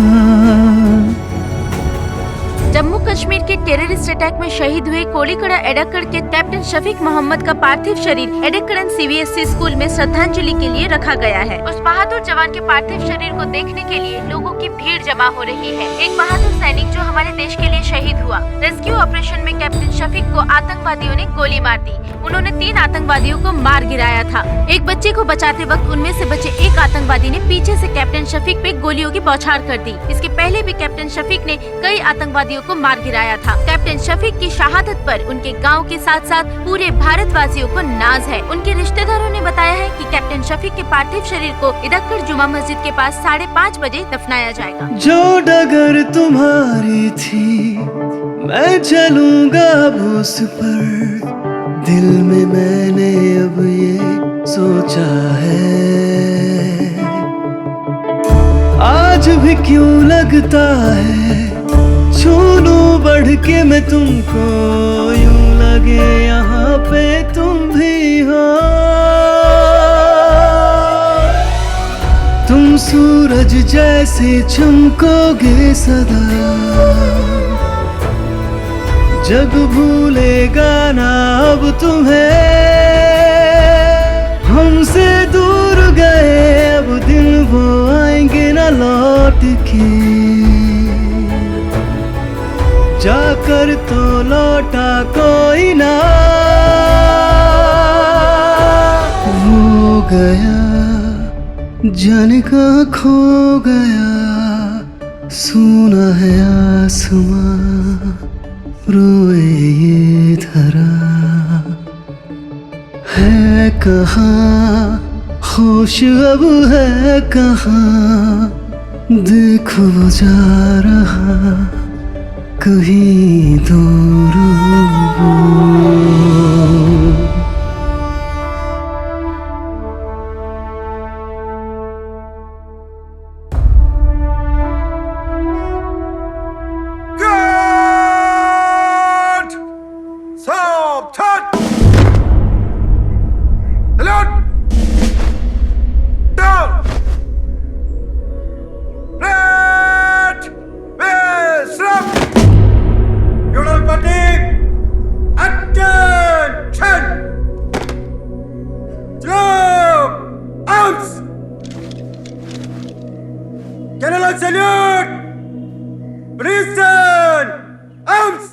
जम्मू कश्मीर के टेररिस्ट अटैक में शहीद हुए कोलीकड़ा एडक्कड़ के कैप्टन शफीक मोहम्मद का पार्थिव शरीर एडक्कड़न CBSE स्कूल में श्रद्धांजलि के लिए रखा गया है। उस बहादुर जवान के पार्थिव शरीर को देखने के लिए लोगों की भीड़ जमा हो रही है। एक बहादुर सैनिक जो हमारे देश के लिए शहीद हुआ। रेस्क्यू ऑपरेशन में कैप्टन शफीक को आतंकवादियों ने गोली मार दी। उन्होंने 3 आतंकवादियों को मार गिराया था। एक बच्चे को बचाते वक्त उनमें से बचे एक आतंकवादी ने पीछे से कैप्टन शफीक पे गोलियों की बौछार कर दी। इसके पहले भी कैप्टन शफीक ने कई आतंकवादियों को मार गिराया था। कैप्टन शफीक की शहादत पर उनके गांव के साथ साथ पूरे भारतवासियों को नाज है। उनके रिश्तेदारों ने बताया है कि कैप्टन शफीक के पार्थिव शरीर को इदक्कड़ जुमा मस्जिद के पास 5:30 बजे दफनाया जाएगा। जो डगर तुम्हारी थी मैं चलूंगा अब उस पर, दिल में मैंने अब ये सोचा है। आज भी क्यों लगता है छू लूं बढ़ के मैं तुमको, यूं लगे यहाँ पे तुम भी हो। तुम सूरज जैसे चमकोगे सदा, जग भूलेगा ना अब तुम्हें। हमसे दूर गए अब दिन वो आएंगे ना लौट के, जाकर तो लौटा कोई ना। वो गया जाने कहाँ खो गया, सोना है आसमां रोए ये धरा। है कहाँ होश अब है कहाँ, देखो वो जा रहा कहीं दूर। General salute! Princeton! Arms!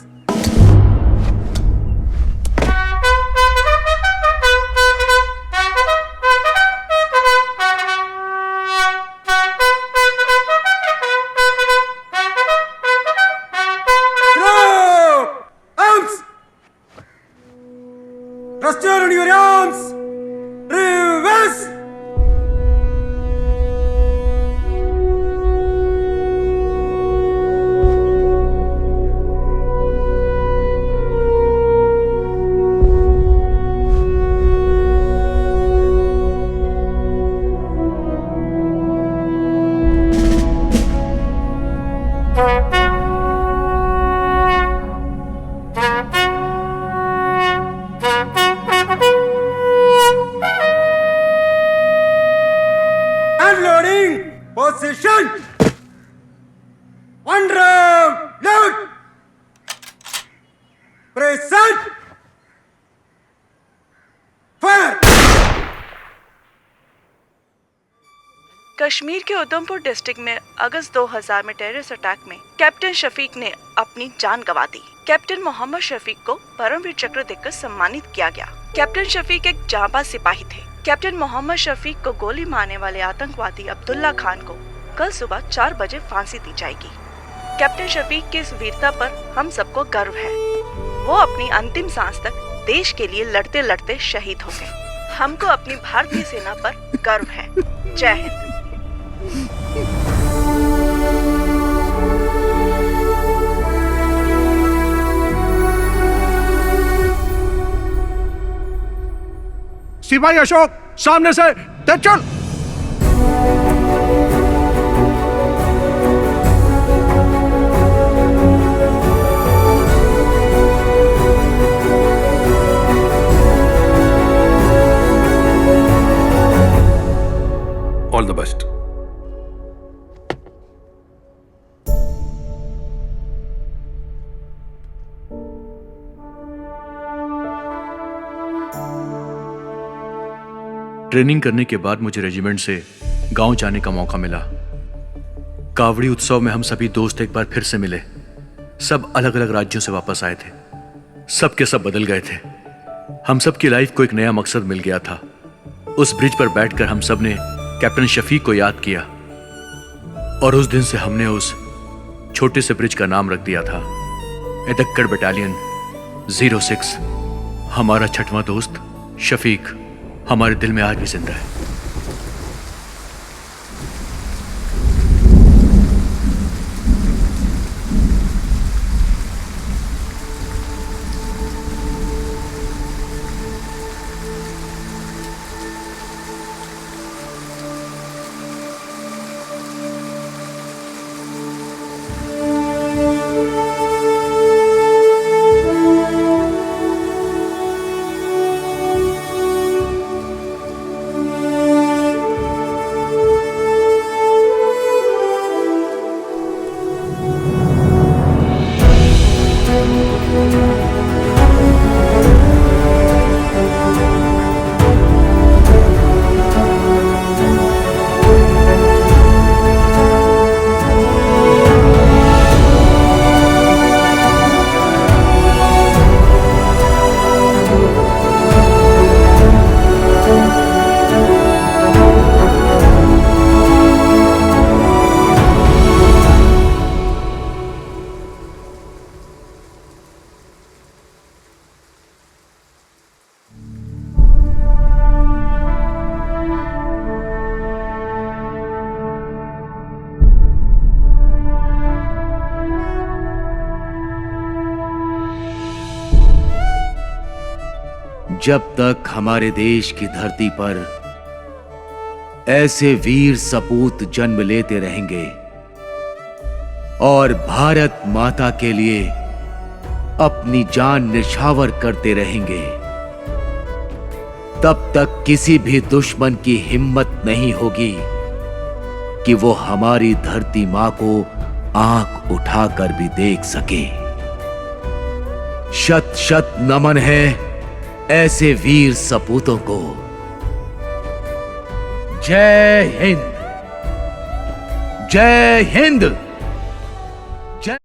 Trust on your arms! Reverse! Unloading position. One round load. Present. Fire. Kashmir के उधमपुर डिस्ट्रिक्ट में अगस्त 2000 में टेररिस्ट अटैक में कैप्टन शफीक ने अपनी जान गंवा दी। कैप्टन मोहम्मद शफीक को परमवीर चक्र देकर सम्मानित किया गया। कैप्टन शफीक एक जांबाज सिपाही थे। कैप्टन मोहम्मद शफीक को गोली मारने वाले आतंकवादी अब्दुल्ला खान को कल सुबह 4 बजे फांसी दी जाएगी। कैप्टन शफीक की इस वीरता पर हम सबको गर्व है। वो अपनी अंतिम सांस तक देश के लिए लड़ते लड़ते शहीद हो गए। हमको अपनी भारतीय सेना पर गर्व है। जय हिंद। सिपाही अशोक, सामने से तेज चल। All the best. ट्रेनिंग करने के बाद मुझे रेजिमेंट से गांव जाने का मौका मिला। कावड़ी उत्सव में हम सभी दोस्त एक बार फिर से मिले। सब अलग अलग राज्यों से वापस आए थे। सब के सब बदल गए थे। हम सब की लाइफ को एक नया मकसद मिल गया था। उस ब्रिज पर बैठकर हम सब ने कैप्टन शफीक को याद किया और उस दिन से हमने उस छोटे से ब्रिज का नाम रख दिया था एदक्कड़ बटालियन 06। हमारा छठवां दोस्त शफीक हमारे दिल में आज भी जिंदा है। जब तक हमारे देश की धरती पर ऐसे वीर सपूत जन्म लेते रहेंगे और भारत माता के लिए अपनी जान निछावर करते रहेंगे, तब तक किसी भी दुश्मन की हिम्मत नहीं होगी कि वो हमारी धरती मां को आंख उठाकर भी देख सके। शत शत नमन है ऐसे वीर सपूतों को। जय हिंद, जय हिंद।